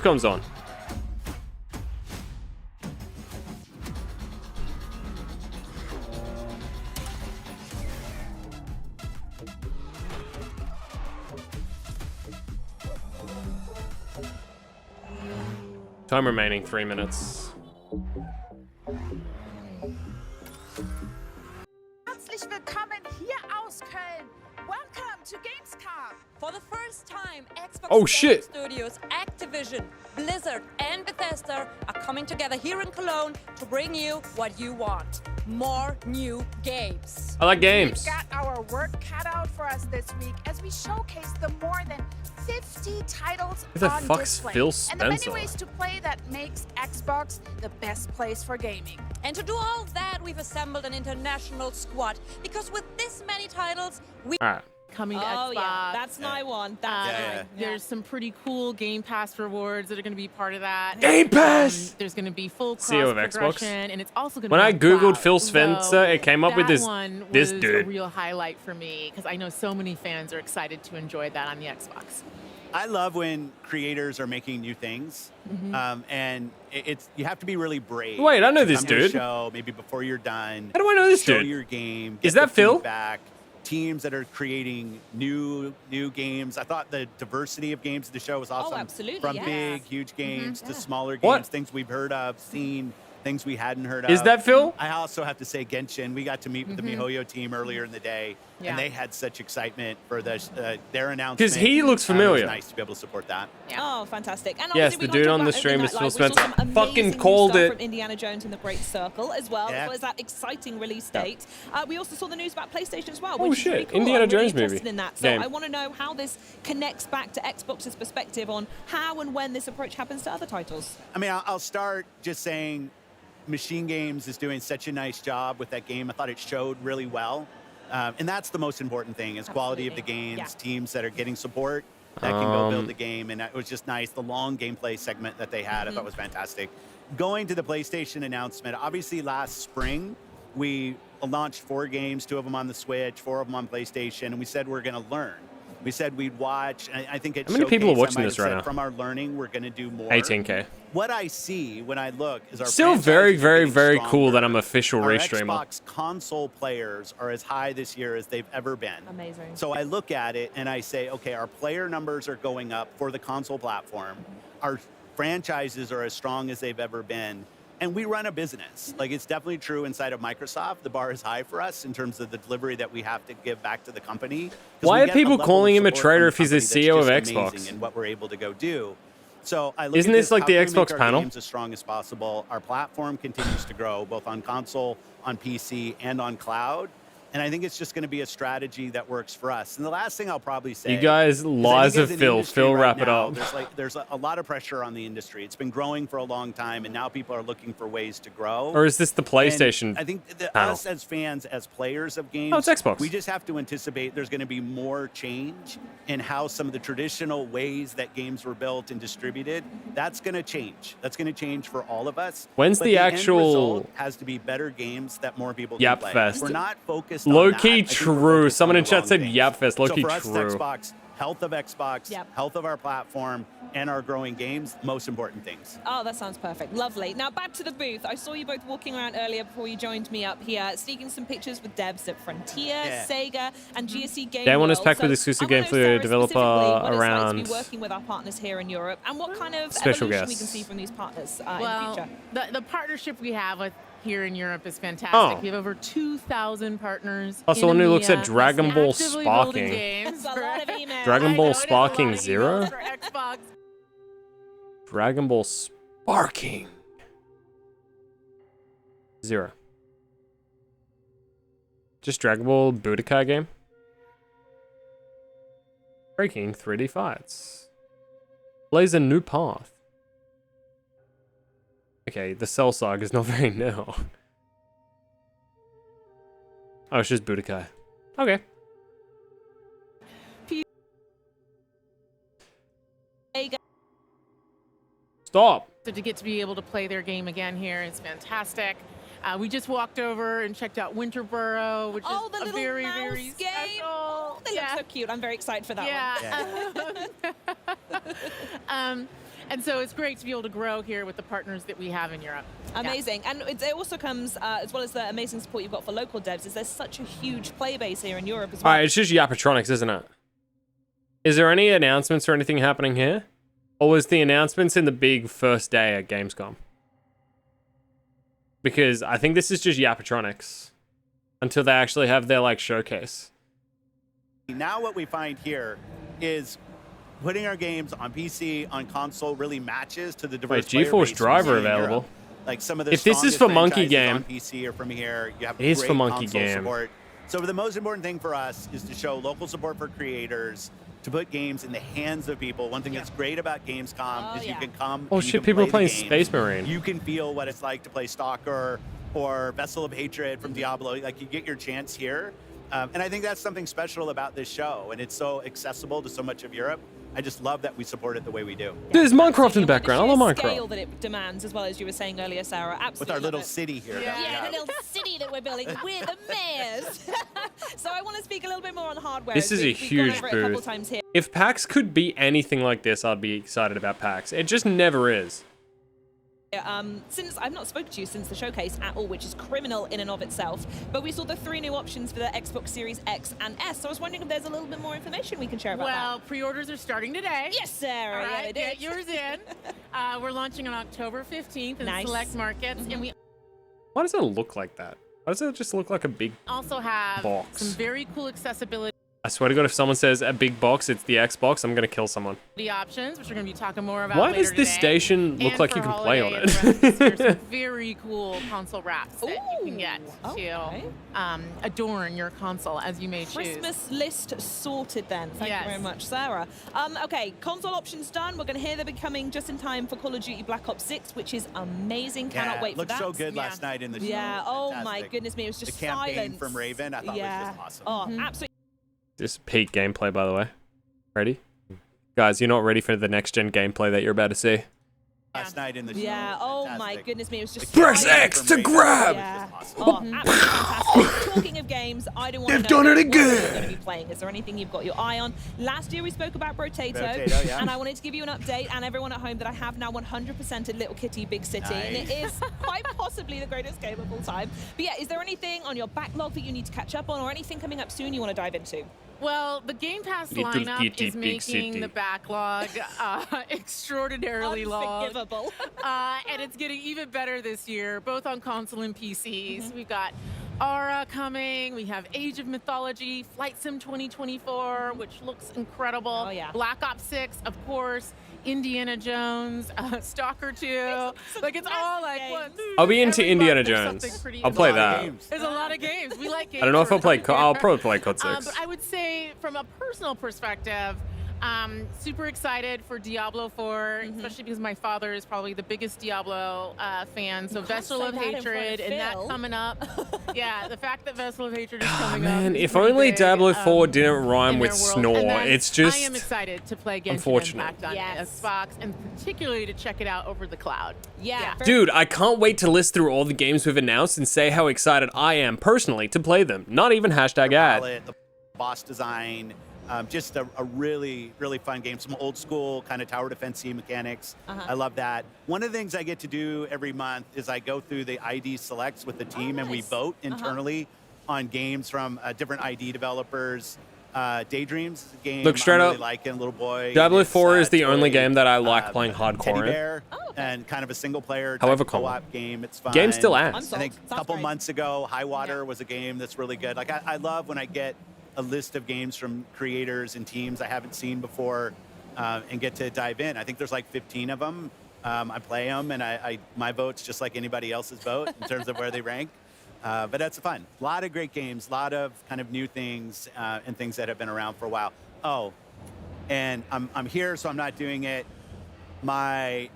Gamescom's on. Time remaining 3 minutes. Herzlich willkommen hier aus Köln. Welcome to Gamescom. For the first time, Xbox Oh, Game shit. Studios, Activision, Blizzard, and Bethesda are coming together here in Cologne to bring you what you want. More new games. I like games. We've got our work cut out for us this week as we showcase the more than 50 titles Who the on fuck's display. Phil And the many Spencer? ways to play that makes Xbox the best place for gaming. And to do all that, we've assembled an international squad because with this many titles, we All right. Coming to Oh Xbox. yeah, that's my one. That's mine. There's some pretty cool Game Pass rewards that are going to be part of that. Game Pass! There's going to be full cross CEO of Xbox. progression, and it's also going to When be I on googled cloud. Phil Spencer, So it came up with that this one this was dude. a real highlight for me because I know so many fans are excited to enjoy that on the Xbox. I love when creators are making new things, and it's you have to be really brave. Wait, I know to this come to a dude. show maybe before you're done. How do I know this show dude? your game. Is get that the Phil? feedback, teams that are creating new games. I thought the diversity of games at the show was awesome. absolutely, From yes. big, huge games to smaller games, What? things we've heard of, seen, things we hadn't heard of. Is that Phil? I also have to say Genshin. We got to meet with the MiHoYo team earlier in the day, Yeah. and they had such excitement for their announcement. 'Cause he looks It familiar. was nice to be able to support that. Oh, fantastic. And Yes, obviously the we dude got to on talk the about stream Opening is Night Phil Live. We saw Spencer. some Fucking amazing new called stuff it. From Indiana Jones and the Great Circle as well Yeah. as that exciting release date. We also saw the news about PlayStation as well, Oh, which is really shit. cool. Indiana I'm really Jones movie. interested in that. So Game. I want to know how this connects back to Xbox's perspective on how and when this approach happens to other titles. I mean, I'll start just saying Machine Games is doing such a nice job with that game. I thought it showed really well. And that's the most important thing is quality of the Absolutely. games, Yeah. teams that are getting support that can go build the game. And it was just nice. The long gameplay segment that they had, I thought was fantastic. Going to the PlayStation announcement, obviously last spring, we launched 4 games, 2 of them on the Switch, 4 of them on PlayStation, and we said we're going to learn. We said we'd watch. I think it How many people are showcased, I watching might this have right said, now? From our learning, we're going to do more. 18K. What I see when I look is our Still franchises very, are very, getting very cool stronger. that I'm official Our race streamer. Xbox console players are as high this year as they've ever been. Amazing. So I look at it and I say, okay, our player numbers are going up for the console platform. Our franchises are as strong as they've ever been. And we run a business. Like, it's definitely true inside of Microsoft. The bar is high for us in terms of the delivery that we have to give back to the company. 'Cause Why we are get people level of calling him a support traitor from if he's the the company CEO of that's just Xbox? amazing And what we're able to go do. So I look Isn't at this like how the can we make Xbox our panel? games as strong as possible. Our platform continues to grow, both on console, on PC, and on cloud. And I think it's just going to be a strategy that works for us. And the last thing I'll probably say, You guys, is I lies think of as an Phil. industry Phil, right wrap it now, up. There's a lot of pressure on the industry. It's been growing for a long time, and now people are looking for ways to grow. Or is this the And PlayStation I think that panel? us as fans, as players of games, Oh, it's Xbox. we just have to anticipate there's going to be more change in how some of the traditional ways that games were built and distributed. That's going to change. That's going to change for all of us. When's But the end actual result has to be better games that more people Yap can play. Fest? We're not focused on Low that. key I think we're true. focused Someone on in the chat wrong said things. Yap Fest. Low So key for us, true. Xbox, health of Xbox, Yep. health of our platform, and our growing games, most important things. Oh, that sounds perfect. Lovely. Now back to the booth. I saw you both walking around earlier before you joined me up here, sneaking some pictures with devs at Frontier, Yeah. Sega, and GSC Game Day one is World. packed with So exclusive I wanna game know, for the Sarah, developer specifically what it's like to around be working with our partners here in Europe, and what kind of special evolution we guests. can see from these partners in the Well, future. the partnership we have with here in Europe is fantastic. Oh. We have over 2,000 partners. Also, in one who looks at EMEA, Dragon Ball actively building Sparking. games That's a for- lot of emails. Dragon I Ball know, it is a lot Sparking of Zero? emails for Xbox. Dragon Ball Sparking 0. Just Dragon Ball Budokai game. Breaking 3D fights. Blaze a new path. Okay, the Cell Saga is not very new. Oh, it's just Budokai. Okay. Stop. So to get to be able to play their game again here is fantastic. We just walked over and checked out Winterboro, which Oh, is the a little very, mouse very game. special. Oh, they look so cute. I'm very excited for that one. Yeah. And so it's great to be able to grow here with the partners that we have in Europe. Yeah. Amazing. And it also comes, as well as the amazing support you've got for local devs, is there's such a huge player base here in Europe as well. All right, it's just Yapatronics, isn't it? Is there any announcements or anything happening here? Or was the announcements in the big first day at Gamescom? Because I think this is just Yapatronics until they actually have their like showcase. Now what we find here is putting our games on PC, on console really matches to the diverse player GeForce base Driver in Europe. available. Like some of the If this is strongest for Monkey franchises Game, on PC or from here, you have it is great for Monkey console Game. support. So the most important thing for us is to show local support for creators, to put games in the hands of people. One thing that's great about Gamescom is you can come. Oh and you shit, can people are play the playing games. Space Marine. You can feel what it's like to play Stalker or Vessel of Hatred from Diablo. Like you get your chance here. And I think that's something special about this show. And it's so accessible to so much of Europe. I just love that we support it the way we do. There's Minecraft in the And with background. I love sheer scale Minecraft. that it demands, as well as you were saying earlier, Sarah. Absolutely. With our love little it. city here. Yeah. that we Yeah, have. the little city that we're building. We're the mayors. So I want to speak a little bit more on hardware. This is a We've gone huge over it a couple booth. times here. If PAX could be anything like this, I'd be excited about PAX. It just never is. Since I've not spoken to you since the showcase at all, which is criminal in and of itself, but we saw the 3 new options for the Xbox Series X and S. So I was wondering if there's a little bit more information we can share about Well, pre-orders are starting today. that. Yes, Sarah. All Yeah, right, they get did. yours in. We're launching on October 15th in Nice. select markets, and we Why does it look like that? Why does it just look like a big... also have Box. some very cool accessibility I swear to God, if someone says a big box, it's the Xbox, I'm going to kill someone. options, which we're going to be talking more about Why later does this today. station look And like for you can play on holiday and the rest of this year, it? some very cool console wraps that you can get Okay. to adorn your console as you may choose. Christmas list sorted then. Thank you very Yes. much, Sarah. Okay, console options done. We're going to hear they'll be coming just in time for Call of Duty Black Ops 6, which is amazing. Cannot Yeah, wait for looked that. so good Yeah. last night in the show. Yeah, oh my Fantastic. goodness me, it was just The campaign silence. from Raven, I thought was just awesome. Oh, absolutely. This is peak gameplay, by the way. Ready? Guys, you're not ready for the next-gen gameplay that you're about to see. Last night in the show. Yeah, oh my Fantastic. goodness me, it was just Press silence. X to grab! Yeah. Awesome. Oh, absolutely fantastic. Talking of games, I don't want to They've know done it what you're again. going to be playing. Is there anything you've got your eye on? Last year we spoke about Brotato, Brotato, yeah. and I wanted to give you an update and everyone at home that I have now 100%ed Little Kitty Big City, and it Nice. is quite possibly the greatest game of all time. But yeah, is there anything on your backlog that you need to catch up on, or anything coming up soon you want to dive into? Well, the Game Pass Little lineup Kitty is Big making City. the backlog extraordinarily long. Unforgivable. And it's getting even better this year, both on console and PCs. Mm-hmm. We've got Aura coming. We have Age of Mythology, Flight Sim 2024, which looks incredible. Oh, yeah. Black Ops 6, of course. Indiana Jones, Stalker 2. Like, it's all like, games. what? I'll be into Every Indiana month there's something Jones. pretty I'll play interesting. that. There's a lot of games. We like games. I don't know if I'll play... around I'll here. probably play Code 6. But I would say, from a personal perspective, super excited for Diablo 4, especially because my father is probably the biggest Diablo fan. So can't Vessel say of that in front of Hatred and that Phil. coming up. Yeah, the fact that Vessel of Hatred is coming up. Man, is if pretty only big, Diablo 4 didn't rhyme in with their world. snore. And then It's just... I am excited to play Genshin unfortunate. Impact on Yes. Xbox, and particularly to check it out over the cloud. Yeah. Dude, I can't wait to list through all the games we've announced and say how excited I am personally to play them. Not even hashtag ad. Palette, the boss design, just a really, really fun game. Some old school kind of tower defense mechanics. I love that. One of the things I get to do every month is I go through the ID selects with the team and we nice. vote internally on games from different ID developers. Daydreams is a game Look, straight I'm really up, liking, little boy. Diablo It's, 4 is the only toy, game that I like playing Teddy hardcore in. Bear, and kind of a single player However type common. co-op game. It's fun. Game still I'm adds. sold. I think a Sounds couple great. months ago, High Water was a game that's really good. Like I love when I get a list of games from creators and teams I haven't seen before and get to dive in. I think there's like 15 of them. I play them, and my vote's just like anybody else's vote in terms of where they rank. But that's fun. A lot of great games, a lot of kind of new things and things that have been around for a while. Oh, and I'm here, so I'm not doing it. My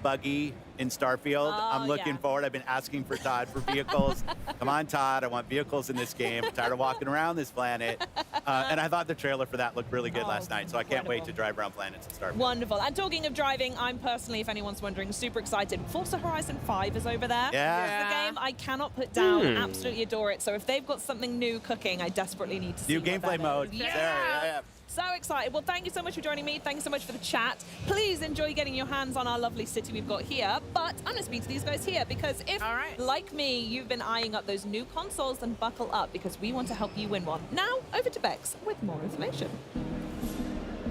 buggy in Starfield. Oh, I'm looking yeah. forward. I've been asking for Todd for vehicles. Come on, Todd. I want vehicles in this game. I'm tired of walking around this planet. And I thought the trailer for that looked really good Oh, last night. So I can't wait incredible. to drive around planets in Starfield. Wonderful. And talking of driving, I'm personally, if anyone's wondering, super excited. Forza Horizon 5 is over there. Yeah. It's the game I cannot put down. Absolutely adore it. So if they've got something new cooking, I desperately need to see New what that gameplay is. mode. Yeah. There, yeah. So So excited. Well, thank you so much for joining me. Thank you so much for the chat. Please enjoy getting your hands on our lovely city we've got here. But I'm going to speak to these guys here because if, All right. like me, you've been eyeing up those new consoles, then buckle up because we want to help you win one. Now, over to Bex with more information.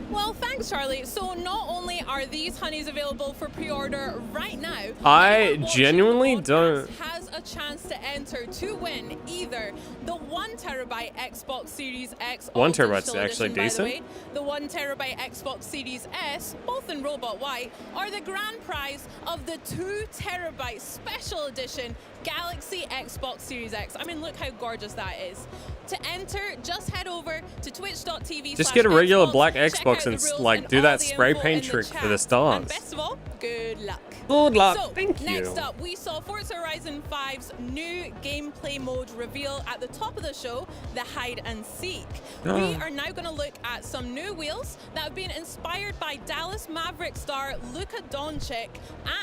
Well, thanks, Charlie. So not only are these honeys available for pre-order right now, I anyone watching genuinely the podcast don't- has a chance to enter to win either the 1 terabyte Xbox Series X 1 All terabyte's Digital actually Edition, by decent. the way, the 1 terabyte Xbox Series S, both in Robot White, or the grand prize of the 2 terabyte special edition Galaxy Xbox Series X. I mean, look how gorgeous that is. To enter, just head over to twitch.tv. Just get a regular Xbox, black check Xbox out the and rules like and do all that the spray info paint in trick the for the chat. stars. And best of all, good luck. Good luck. So, Thank you. next up, we saw Forza Horizon 5's new gameplay mode reveal at the top of the show, the hide and seek. We are now going to look at some new wheels that have been inspired by Dallas Maverick star Luka Doncic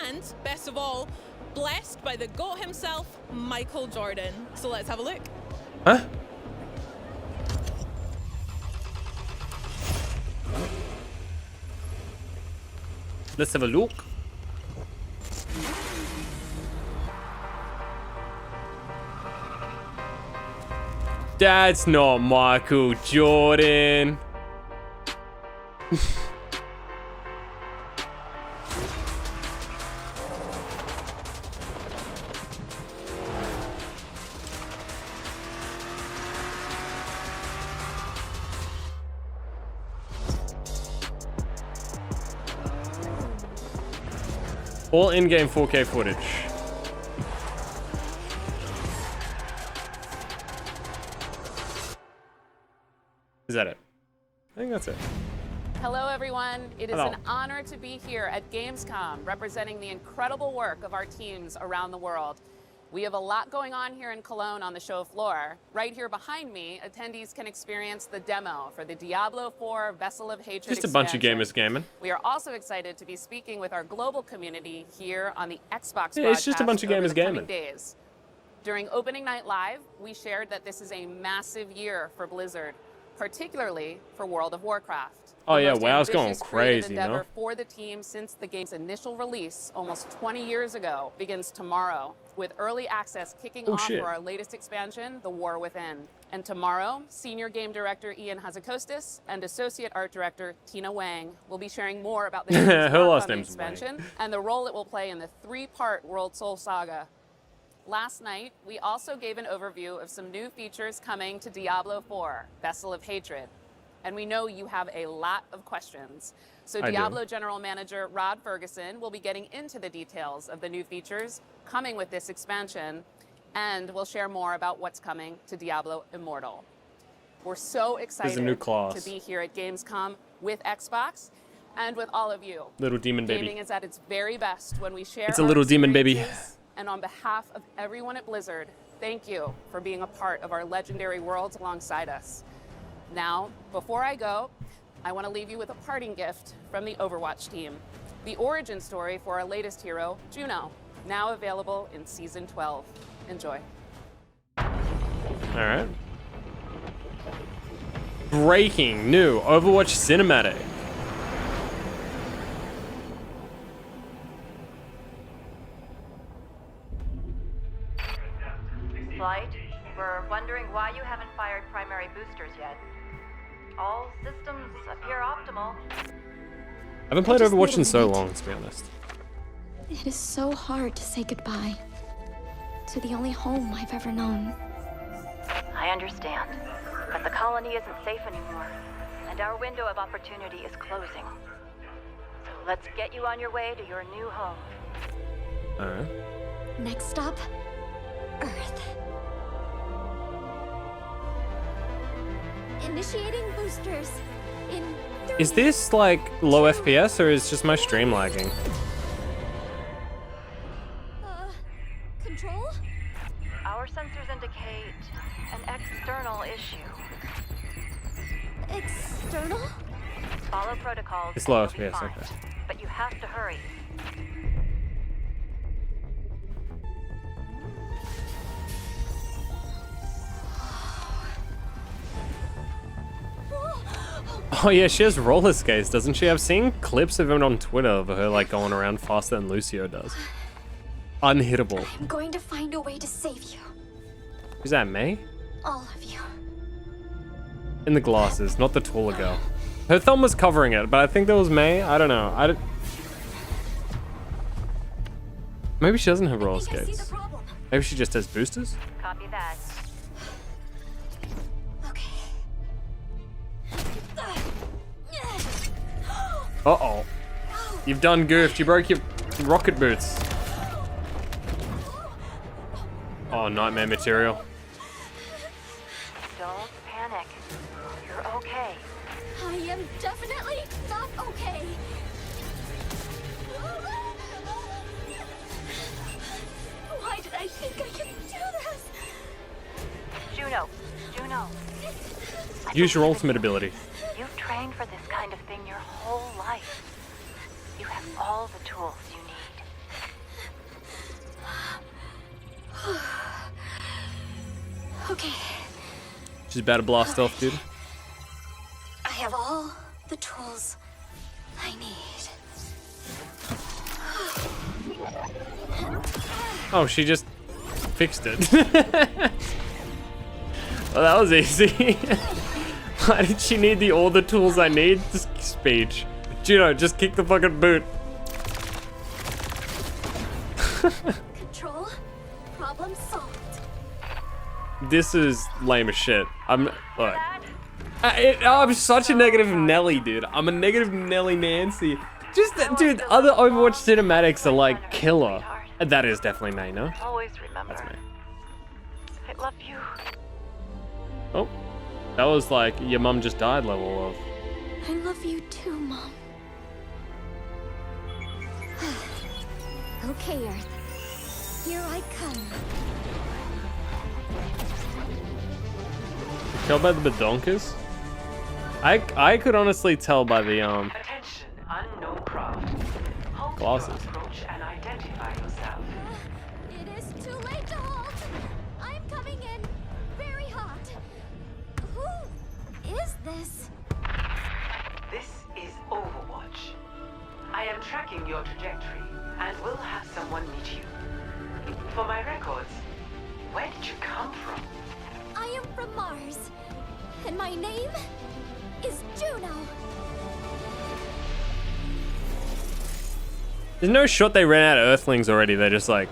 and, best of all, blessed by the GOAT himself, Michael Jordan. So let's have a look. Huh? Let's have a look. That's not Michael Jordan. All in-game 4K footage. Is that it? I think that's it. Hello, everyone. It is Hello. an honor to be here at Gamescom, representing the incredible work of our teams around the world. We have a lot going on here in Cologne on the show floor. Right here behind me, attendees can experience the demo for the Diablo 4 Vessel of Hatred Just a bunch of expansion. gamers gaming. We are also excited to be speaking with our global community here on the Xbox Yeah, it's just a broadcast bunch of over gamers the coming gaming. days. During opening night live, we shared that this is a massive year for Blizzard, particularly for World of Warcraft. Oh The yeah, most WoW's going ambitious creative crazy, you endeavor know? for the team since the game's initial release almost 20 years ago begins tomorrow, with early access kicking off shit. for our latest expansion, The War Within. And tomorrow, Senior Game Director Ian Hazakostas and Associate Art Director Tina Wang will be sharing more about the game's Her work last on the name's Wang. expansion and the role it will play in the 3-part World Soul Saga. Last night, we also gave an overview of some new features coming to Diablo 4, Vessel of Hatred. And we know you have a lot of questions. So I do. Diablo General Manager Rod Ferguson will be getting into the details of the new features coming with this expansion, and we'll share more about what's coming to Diablo Immortal. We're so excited new class. to be here at Gamescom with Xbox and with all of you. Little demon baby. Gaming is at its very best when we share It's a our little demon baby. experiences. And on behalf of everyone at Blizzard, thank you for being a part of our legendary worlds alongside us. Now, before I go, I want to leave you with a parting gift from the Overwatch team. The origin story for our latest hero, Juno, now available in Season 12. Enjoy. All right. Breaking new Overwatch cinematic. Flight, we're wondering why you haven't fired primary boosters yet. All systems appear optimal. I haven't played just Overwatch need in a so minute. long, to be honest. It is so hard to say goodbye to the only home I've ever known. I understand, but the colony isn't safe anymore, and our window of opportunity is closing. So let's get you on your way to your new home. All right. Next stop, Earth. Initiating boosters in 3. Is this like low FPS or is just my stream lagging? Control? Our sensors indicate an external issue. External? Follow protocols. It's low and you'll be FPS, fine. okay. But you have to hurry. Oh yeah, she has roller skates, doesn't she? I've seen clips of it on Twitter of her like going around faster than Lucio does. Unhittable. I'm going to find a way to save you. Is that May? All of you. In the glasses, not the taller girl. Her thumb was covering it, but I think that was May. I don't know. Maybe she doesn't have roller skates. Maybe she just has boosters? Copy that. Uh-oh. You've done goofed. You broke your rocket boots. Oh, nightmare material. Don't panic. You're okay. I am definitely not okay. Why did I think I could do this? Juno. Use your ultimate ability. You've trained for this kind of thing your whole life. You have all the tools you need. Okay, She's about to blast off, dude. I have all the tools I need. Oh, she just fixed it. Well, that was easy. Why did she need the all the tools I need speech? Juno, just kick the fucking boot. Control, problem solved. This is lame as shit. I'm such a negative Nelly, dude. I'm a negative Nelly Nancy. Just, dude, other Overwatch cinematics are like killer. That is definitely May, no? Always remember. That's May. I love you. Oh, that was like your mum just died level of. I love you too, Mom. Okay, Earth. Here I come. Tell by the badonkers? I could honestly tell by the Attention, unknown craft. Halt glasses. your approach and identify yourself. It is too late to halt. I'm coming in very hot. Who is this? This is Overwatch. I am tracking your trajectory and will have someone meet you. For my records, where did you come from? I am from Mars, and my name is Juno. There's no shot they ran out of Earthlings already. They're just like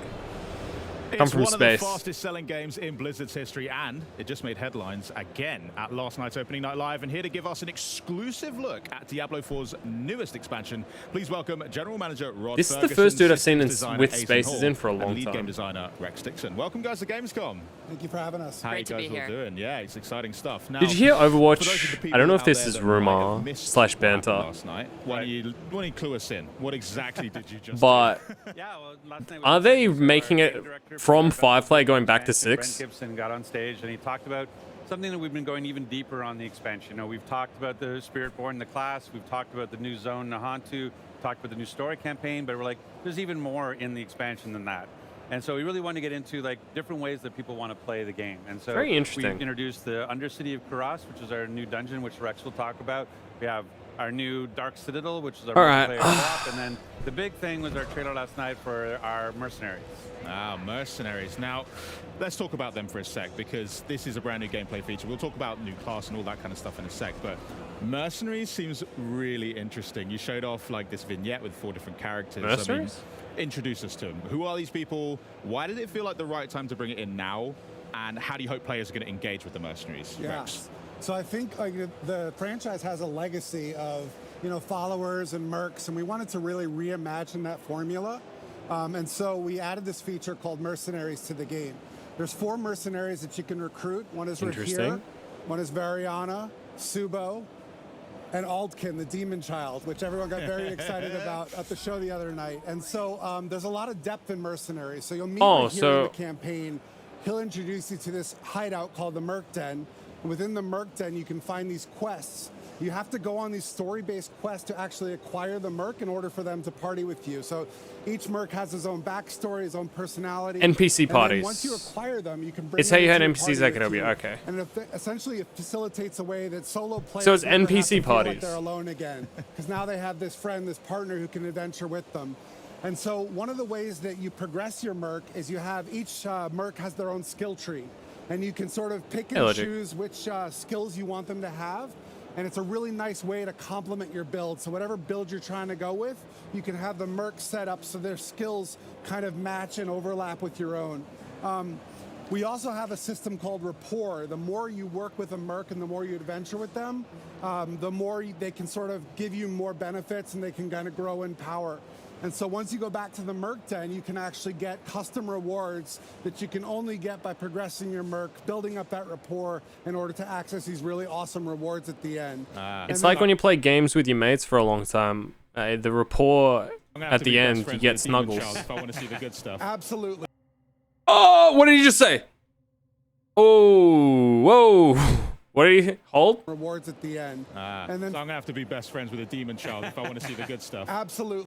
come from It's one space. of the fastest selling games in Blizzard's history, and it just made headlines again at last night's opening night live. And here to give us an exclusive look at Diablo 4's newest expansion, please welcome General Manager Rod This is the Ferguson, first dude I've seen in systems designer with Aizen spaces Hall, in for a long and lead time. game designer Rex Dixon. Welcome, guys, to Gamescom. Thank you for having us. How Great you to guys be all here. doing? Yeah, it's exciting stuff. Now, Did you hear for those of the Overwatch? people I don't know if out this there is that might have rumor missed slash what happened banter, last night, why don't you clue us in? What exactly did you just but Yeah, well, last night are was they our making game it director from for our 5 play going back to expansion, 6? Brent Gibson got on stage and he talked about something that we've been going even deeper on the expansion. You know, we've talked about the Spiritborn, the class, we've talked about the new zone, Nahantu, talked about the new story campaign, but we're like, there's even more in the expansion than that. And so we really want to get into like different ways that people want to play the game. And so Very interesting. we introduced the Undercity of Kuras, which is our new dungeon, which Rex will talk about. We have our new Dark Citadel, which is our All right. multiplayer co-op, and then the big thing was our trailer last night for our Mercenaries. Ah, Mercenaries. Now, let's talk about them for a sec, because this is a brand new gameplay feature. We'll talk about new class and all that kind of stuff in a sec, but Mercenaries seems really interesting. You showed off like this vignette with 4 different characters. Mercenaries? Introduce us to them. Who are these people? Why did it feel like the right time to bring it in now? And how do you hope players are going to engage with the Mercenaries? Yeah. Rex? So I think the franchise has a legacy of followers and mercs, and we wanted to really reimagine that formula. And so we added this feature called Mercenaries to the game. There's 4 mercenaries that you can recruit. One is Rahir, one is Variana, Subo, and Aldkin, the demon child, which everyone got very excited about at the show the other night. And so there's a lot of depth in mercenaries. So you'll meet Rahir in the campaign. He'll introduce you to this hideout called the Merc Den. And within the Merc Den, you can find these quests you have to go on these story-based quests to actually acquire the merc in order for them to party with you. So each merc has his own backstory, his own personality. NPC and parties. then once you acquire them, you can bring It's how you had them into your NPCs party that could with be you. okay. And essentially it facilitates a way that solo players So it's never have to NPC feel parties. like they're alone again, because now they have this friend, this partner who can adventure with them. And so one of the ways that you progress your merc is you have each merc has their own skill tree, and you can sort of pick and choose which skills you want them to have. And it's a really nice way to complement your build. So whatever build you're trying to go with, you can have the merc set up so their skills kind of match and overlap with your own. We also have a system called rapport. The more you work with a merc and the more you adventure with them, the more they can sort of give you more benefits and they can kind of grow in power. And so once you go back to the merc den, you can actually get custom rewards that you can only get by progressing your merc, building up that rapport in order to access these really awesome rewards at the end. It's like when you play games with your mates for a long time. The rapport at the end, you get snuggles. If I want to see the good stuff. Absolutely. Oh, what did you just say? Oh, whoa. What did you hold? Rewards at the end. And then, so I'm going to have to be best friends with a demon child if I want to see the good stuff. Absolutely.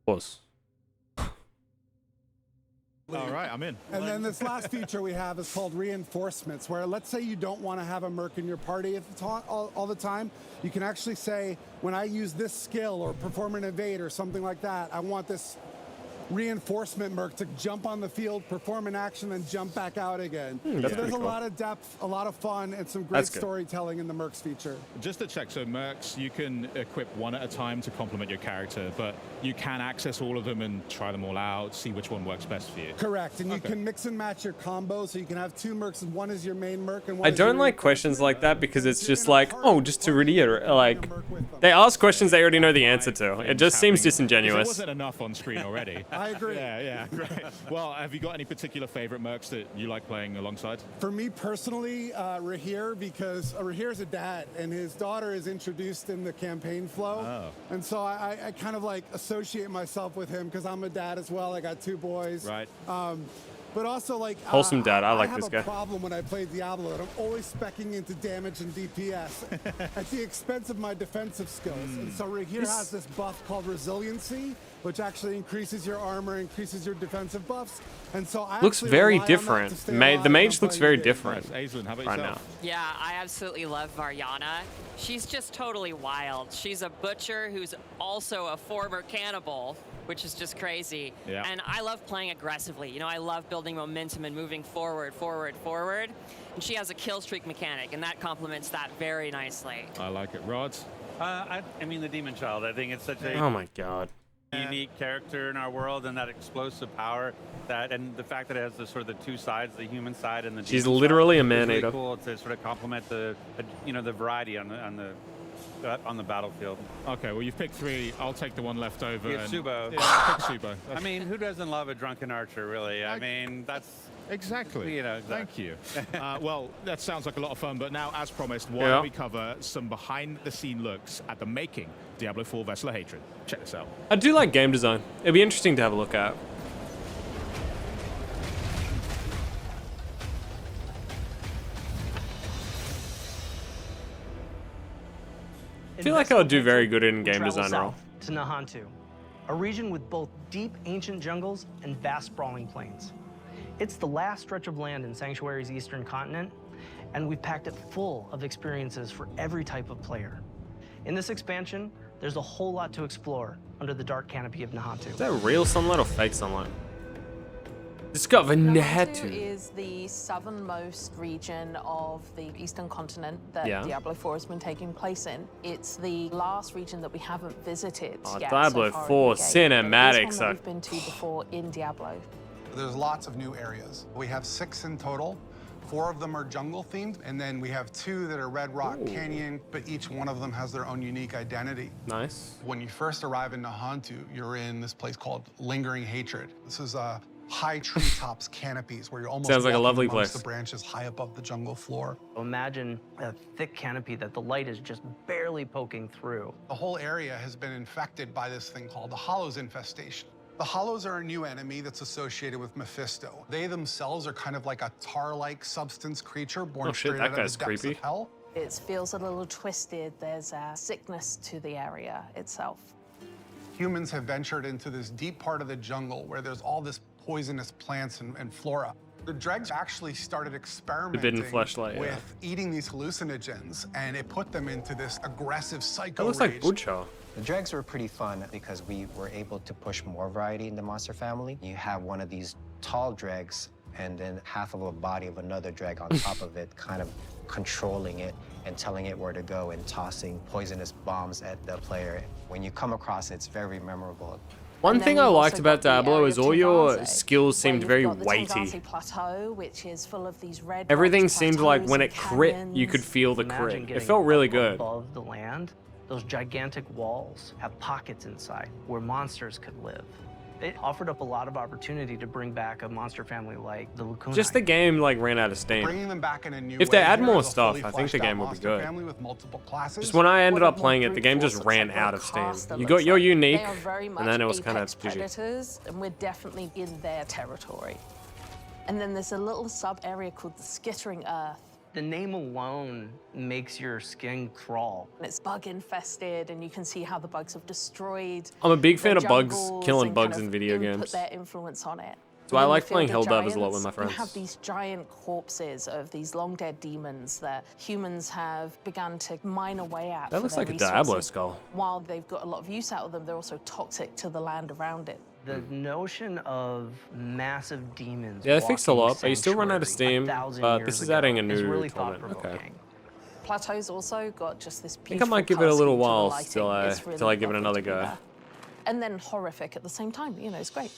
Pause. All right, I'm in. And then this last feature we have is called reinforcements, where let's say you don't want to have a merc in your party all the time. You can actually say, when I use this skill or perform an evade or something like that, I want this reinforcement merc to jump on the field, perform an action, and jump back out again. So there's a lot of depth, a lot of fun, and some great storytelling in the mercs feature. Just to check, so mercs, you can equip one at a time to complement your character, but you can access all of them and try them all out, see which one works best for you. Correct, and you can mix and match your combo, so you can have two mercs, and one is your main merc, and one I is your don't like questions like that because it's just like, oh, just to reiterate, like, they ask questions they already know the answer to. It just seems disingenuous. It wasn't enough on screen already. I agree. Yeah, great. Well, have you got any particular favorite mercs that you like playing alongside? For me personally, Rahir, because Rahir's a dad, and his daughter is introduced in the campaign flow. Oh. And so I kind of like associate myself with him because I'm a dad as well. I got two boys. Right. But also, like, wholesome dad. I like this guy. I have a problem when I play Diablo, and I'm always speccing into damage and DPS at the expense of my defensive skills. And so Rahir has this buff called resiliency, which actually increases your armor, increases your defensive buffs. And so I looks very different. The mage looks very different Aislinn, how about right yourself? now. Yeah, I absolutely love Varyana. She's just totally wild. She's a butcher who's also a former cannibal, which is just crazy. Yeah. And I love playing aggressively. You know, I love building momentum and moving forward. And she has a kill streak mechanic, and that complements that very nicely. I like it. Rods? I mean, the Demon Child. I think it's such a Oh my god. unique character in our world, and that explosive power, and the fact that it has the sort of the two sides, the human side and the She's demon literally side, a man is really eater. cool to sort of complement the the variety on the battlefield. Okay, well, you've picked three. I'll take the one left over. It's Subo. Yeah, I'll pick Subo. I mean, who doesn't love a drunken archer, really? I mean, that's... Exactly. You know, exactly. Thank you. Well, that sounds like a lot of fun, but now, as promised, why Yeah. don't we cover some behind-the-scene looks at the making Diablo 4 Vessel of Hatred. Check this out. I do like game design. It'd be interesting to have a look at. I feel like I would do very good in game design role. To Nahantu, a region with both deep ancient jungles and vast sprawling plains. It's the last stretch of land in Sanctuary's eastern continent, and we've packed it full of experiences for every type of player. In this expansion, there's a whole lot to explore under the dark canopy of Nahantu. Is that real sunlight or fake sunlight? Discover Nahantu. Is the southernmost region of the eastern continent that Diablo 4 has been taking place in. It's the last region that we haven't visited yet. Diablo so far 4 in the game. cinematics It is one that are... we've been to before in Diablo. There's lots of new areas. We have 6 in total. 4 of them are jungle themed, and then we have 2 that are Red Rock Canyon, but each one of them has their own unique identity. Nice. When you first arrive in Nahantu, you're in this place called Lingering Hatred. This is high treetops canopies where you're almost Sounds like a walking lovely amongst place. the branches high above the jungle floor. Imagine a thick canopy that the light is just barely poking through. The whole area has been infected by this thing called the Hollows infestation. The Hollows are a new enemy that's associated with Mephisto. They themselves are kind of like a tar-like substance creature born straight out of the depths of hell. It feels a little twisted. There's a sickness to the area itself. Humans have ventured into this deep part of the jungle where there's all this poisonous plants and flora. The dregs actually started experimenting with eating these hallucinogens, and it put them into this aggressive psycho That looks like Butcher. The dregs were pretty fun because we were able to push more variety in the monster family. You have one of these tall dregs and then half of a body of another dreg on top of it, kind of controlling it and telling it where to go and tossing poisonous bombs at the player. When you come across it, it's very memorable. One thing I liked about Diablo is all your skills seemed very weighty. Plateau, which is full of these red Everything seemed like when it crit, you could feel the crit. It felt really good. Above the land, those gigantic walls have pockets inside where monsters could live. It offered up a lot of opportunity to bring back a monster family like the Lacuna. Just the game like ran out of steam. Bringing them back in a new If they way, add here more is a stuff, fully I think the fleshed out game will be monster good. family with multiple classes. Just when I ended up playing it, the game just ran out of steam. You got your unique, and then it was kind of GG. predators, and we're definitely in their territory. And then there's a little sub area called the Skittering Earth. The name alone makes your skin crawl. And it's bug infested, and you can see how the bugs have destroyed. I'm a big fan of bugs, jungles killing and bugs kind in of video input games. their influence on it. So I Within like the playing Field of Helldivers a lot with Giants, my friends. We have these giant corpses of these long-dead demons that humans have begun to mine away at. That for looks their like a Diablo resources. skull. While they've got a lot of use out of them, they're also toxic to the land around it. The notion of massive demons. Yeah, they fixed a walking lot, but you still run out of steam. 1,000 But years this is ago adding a is new really element. Okay. thought-provoking. Plateau's also got just this I beautiful think I might give it a little color scheme to the while till lighting. I It's really till I give it lovely another to be go. there. And then horrific at the same time. You know, it's great.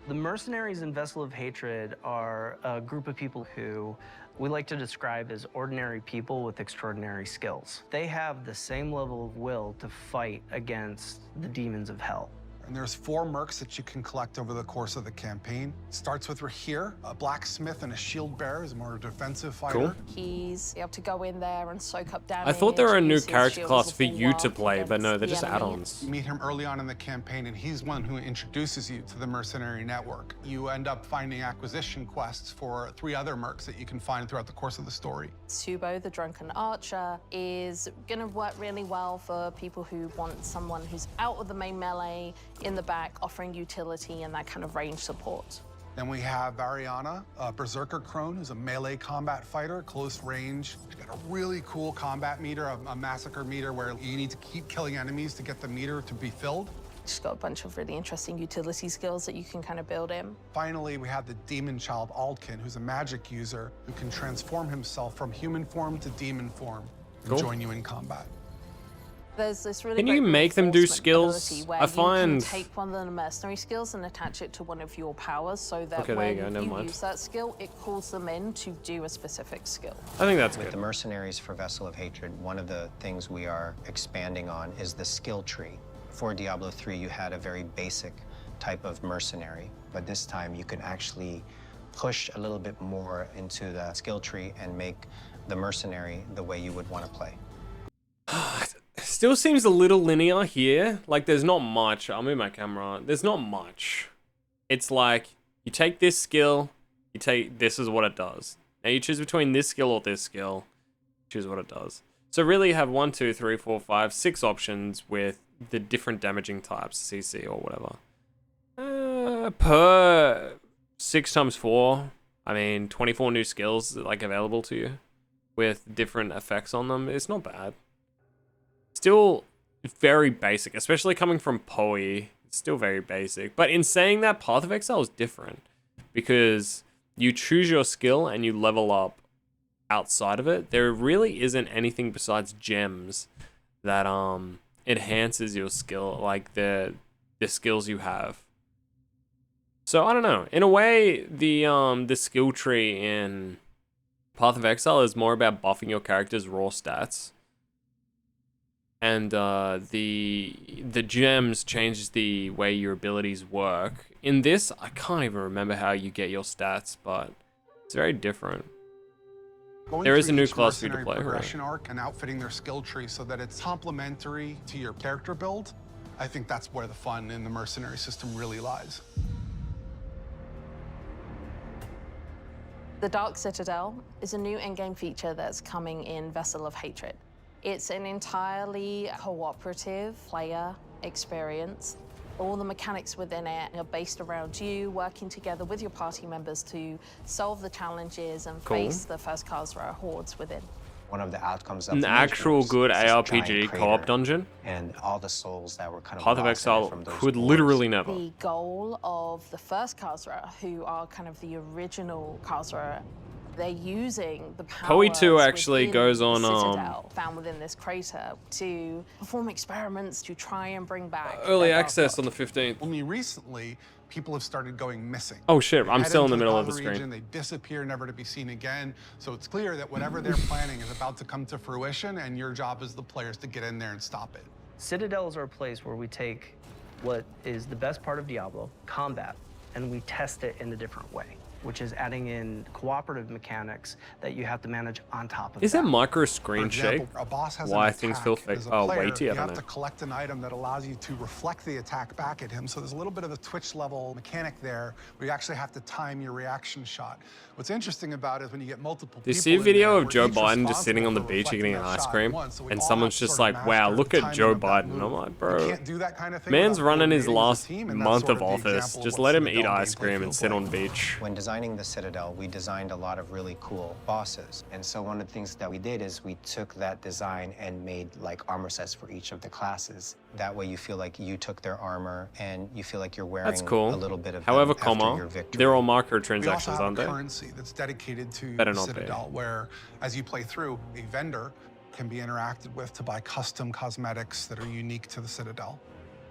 The mercenaries in Vessel of Hatred are a group of people who we like to describe as ordinary people with extraordinary skills. They have the same level of will to fight against the demons of hell. And there's 4 mercs that you can collect over the course of the campaign. Starts with Rahir, a blacksmith and a shield bearer, is a more defensive fighter. Cool. He's able to go in there and soak up damage. I thought there were a new use his character shield class as a for you to bulwark play, but no, they're against just the enemy. add-ons. You meet him early on in the campaign, and he's one who introduces you to the mercenary network. You end up finding acquisition quests for 3 other mercs that you can find throughout the course of the story. Subo, the drunken archer, is going to work really well for people who want someone who's out of the main melee, in the back, offering utility and that kind of range support. Then we have Ariana, a berserker crone, who's a melee combat fighter, close range. She's got a really cool combat meter, a massacre meter, where you need to keep killing enemies to get the meter to be filled. She's got a bunch of really interesting utility skills that you can kind of build in. Finally, we have the demon child Aldkin, who's a magic user who can transform himself from human form to demon form and Cool. join you in combat. There's this really Can great you make them do reinforcement skills? ability where I find- you can take one of the mercenary skills and attach it to one of your powers so that Okay, there when you go, never mind. use that skill, it calls them in to do a specific skill. I think that's With good. the mercenaries for Vessel of Hatred, one of the things we are expanding on is the skill tree. For Diablo 3, you had a very basic type of mercenary, but this time you can actually push a little bit more into the skill tree and make the mercenary the way you would want to play. Still seems a little linear here. Like, there's not much. I'll move my camera. There's not much. It's like, you take this skill, you take, this is what it does. Now you choose between this skill or this skill, choose what it does. So really you have 1, 2, 3, 4, 5, 6 options with the different damaging types, CC or whatever. Per 6 times 4, I mean, 24 new skills like available to you with different effects on them. It's not bad. Still very basic, especially coming from Poe. It's still very basic. But in saying that, Path of Exile is different because you choose your skill and you level up outside of it. There really isn't anything besides gems that enhances your skill, like the skills you have. So I don't know. In a way, the skill tree in Path of Exile is more about buffing your character's raw stats. And the gems changes the way your abilities work. In this, I can't even remember how you get your stats, but it's very different. There is a new class for you to play, right? Progression arc and outfitting their skill tree so that it's complementary to your character build. I think that's where the fun in the mercenary system really lies. The Dark Citadel is a new endgame feature that's coming in Vessel of Hatred. It's an entirely cooperative player experience. All the mechanics within it are based around you working together with your party members to solve the challenges and face the first Khazra hordes within. One of the outcomes of An the actual mission good was this ARPG giant co-op crater, dungeon. and all the souls that were kind of Path of lost in it Exile from those could wars. literally never. The goal of the first Khazra, who are kind of the original Khazra, they're using the Poe 2 actually within goes the on Citadel found within this crater to perform experiments to try and bring back early their access on the 15th. Only recently, people have started going missing. Oh shit, They I'm head still in the into middle of the other screen. region, they disappear, never to be seen again. So it's clear that whatever they're planning is about to come to fruition, and your job as the players to get in there and stop it. Citadels are a place where we take what is the best part of Diablo, combat, and we test it in a different way, which is adding in cooperative mechanics that you have to manage on top of Is that. that micro screen shake? A boss has Why an things attack. feel fake? As a Oh, player, weighty. I you don't have know. to collect an item that allows you to reflect the attack back at him. So there's a little bit of a Twitch level mechanic there where you actually have to time your reaction shot. What's interesting about it is when you get multiple Do you people see a in video there, of we're Joe each Biden just sitting responsible on the for beach reflecting eating an that ice shot cream? once. So we And all someone's have to just sort of like, wow, master look the at timing Joe of that Biden. And I'm move. like, You bro. can't do that kind of thing Man's without running his coordinating as a last team, and that's month sort of the office. example of Just what let him Citadel eat ice gameplay cream and feels sit like. on beach. When designing the Citadel, we designed a lot of really cool bosses. And so one of the things that we did is we took that design and made like armor sets for each of the classes. That way you feel like you took their armor and you feel like you're wearing That's cool. a little bit of However, them after your comma, victory. they're all We also microtransactions, have aren't a they? currency that's dedicated to Better the not be. Citadel, where as you play through, a vendor can be interacted with to buy custom cosmetics that are unique to the Citadel.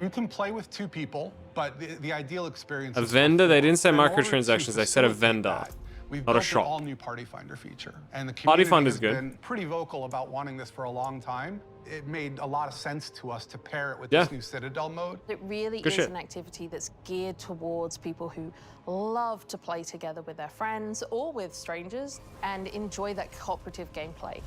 You can play with 2 people, but the ideal experience A is vendor? They didn't say in order to microtransactions. They said a facilitate vendor, that, we've not a built an shop. all-new Party Finder feature, and the Party community Finder's has good. been pretty vocal about wanting this for a long time. It made a lot of sense to us to pair it with Yeah. this new Citadel mode. It really Good is shit. an activity that's geared towards people who love to play together with their friends or with strangers and enjoy that cooperative gameplay.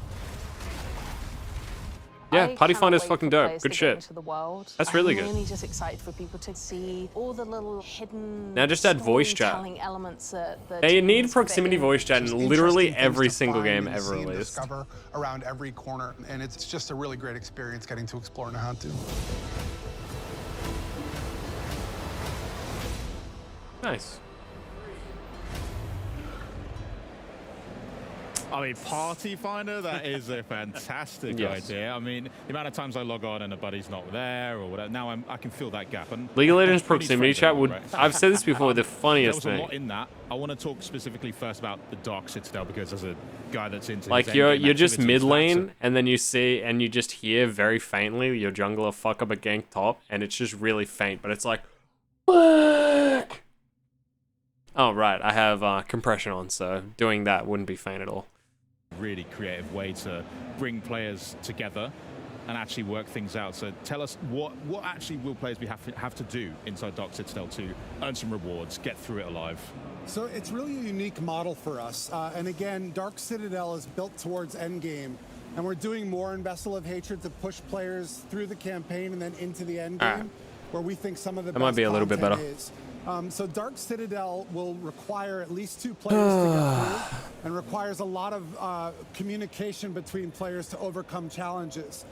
Yeah, I Party cannot Finder's wait fucking for dope. players Good to get shit. into the world. That's really I'm good. really just excited for people to see all the little hidden Now just add voice chat. storytelling elements that the They need teams proximity fit in. voice chat Just in literally interesting things every to single find game and ever see and released. discover around every corner, and it's just a really great experience getting to explore Nahantu. Nice. I mean, Party Finder, that is a fantastic Yes. idea. I mean, the amount of times I log on and a buddy's not there or whatever, now I can fill that gap. And League of Legends we need proximity friends chat anymore, would. right? I've said this before. The There funniest was a thing. lot in that. I want to talk specifically first about the Dark Citadel because as a guy that's into Like his you're endgame just activities, mid that's lane, and then you see and you just hear very faintly your jungler fuck up a gank top, and it's just really faint, but it's like, fuck. Oh right, I have compression on, so doing that wouldn't be faint at all. really creative way to bring players together and actually work things out. So tell us what actually will players have to do inside Dark Citadel to earn some rewards, get through it alive? So it's really a unique model for us. And again, Dark Citadel is built towards endgame. And we're doing more in Vessel of Hatred to push players through the campaign and then into the endgame, where we think some of the That best might be a little bit content better. is. So Dark Citadel will require at least 2 players to get through, and requires a lot of communication between players to overcome challenges.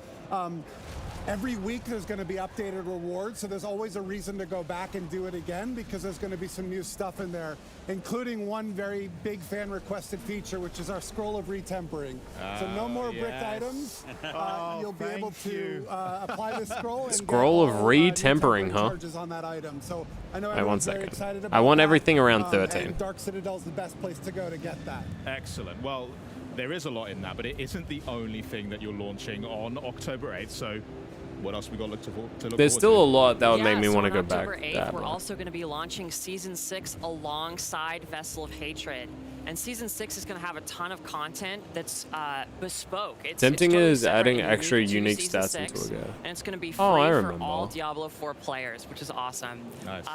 Every week there's going to be updated rewards, so there's always a reason to go back and do it again because there's going to be some new stuff in there, including one very big fan requested feature, which is our scroll of retempering. So no more brick items. You'll be able to apply the scroll. And Scroll get of all, retempering, huh? charges on that item. So I know Wait, one everyone's very second. excited I about want that. everything around 13. And Dark Citadel's the best place to go to get that. Excellent. Well, there is a lot in that, but it isn't the only thing that you're launching on October 8th. So what else we got to look There's forward still to? a lot that would make me so want to on go back. October 8th, we're also going to be launching Season 6 alongside Vessel of Hatred. And Season 6 is going to have a ton of content that's bespoke. Tempting totally is separate adding and extra unique to unique Season stats 6, into a game. And it's going to be free Oh, I for remember. all Diablo 4 players, which is awesome. Nice.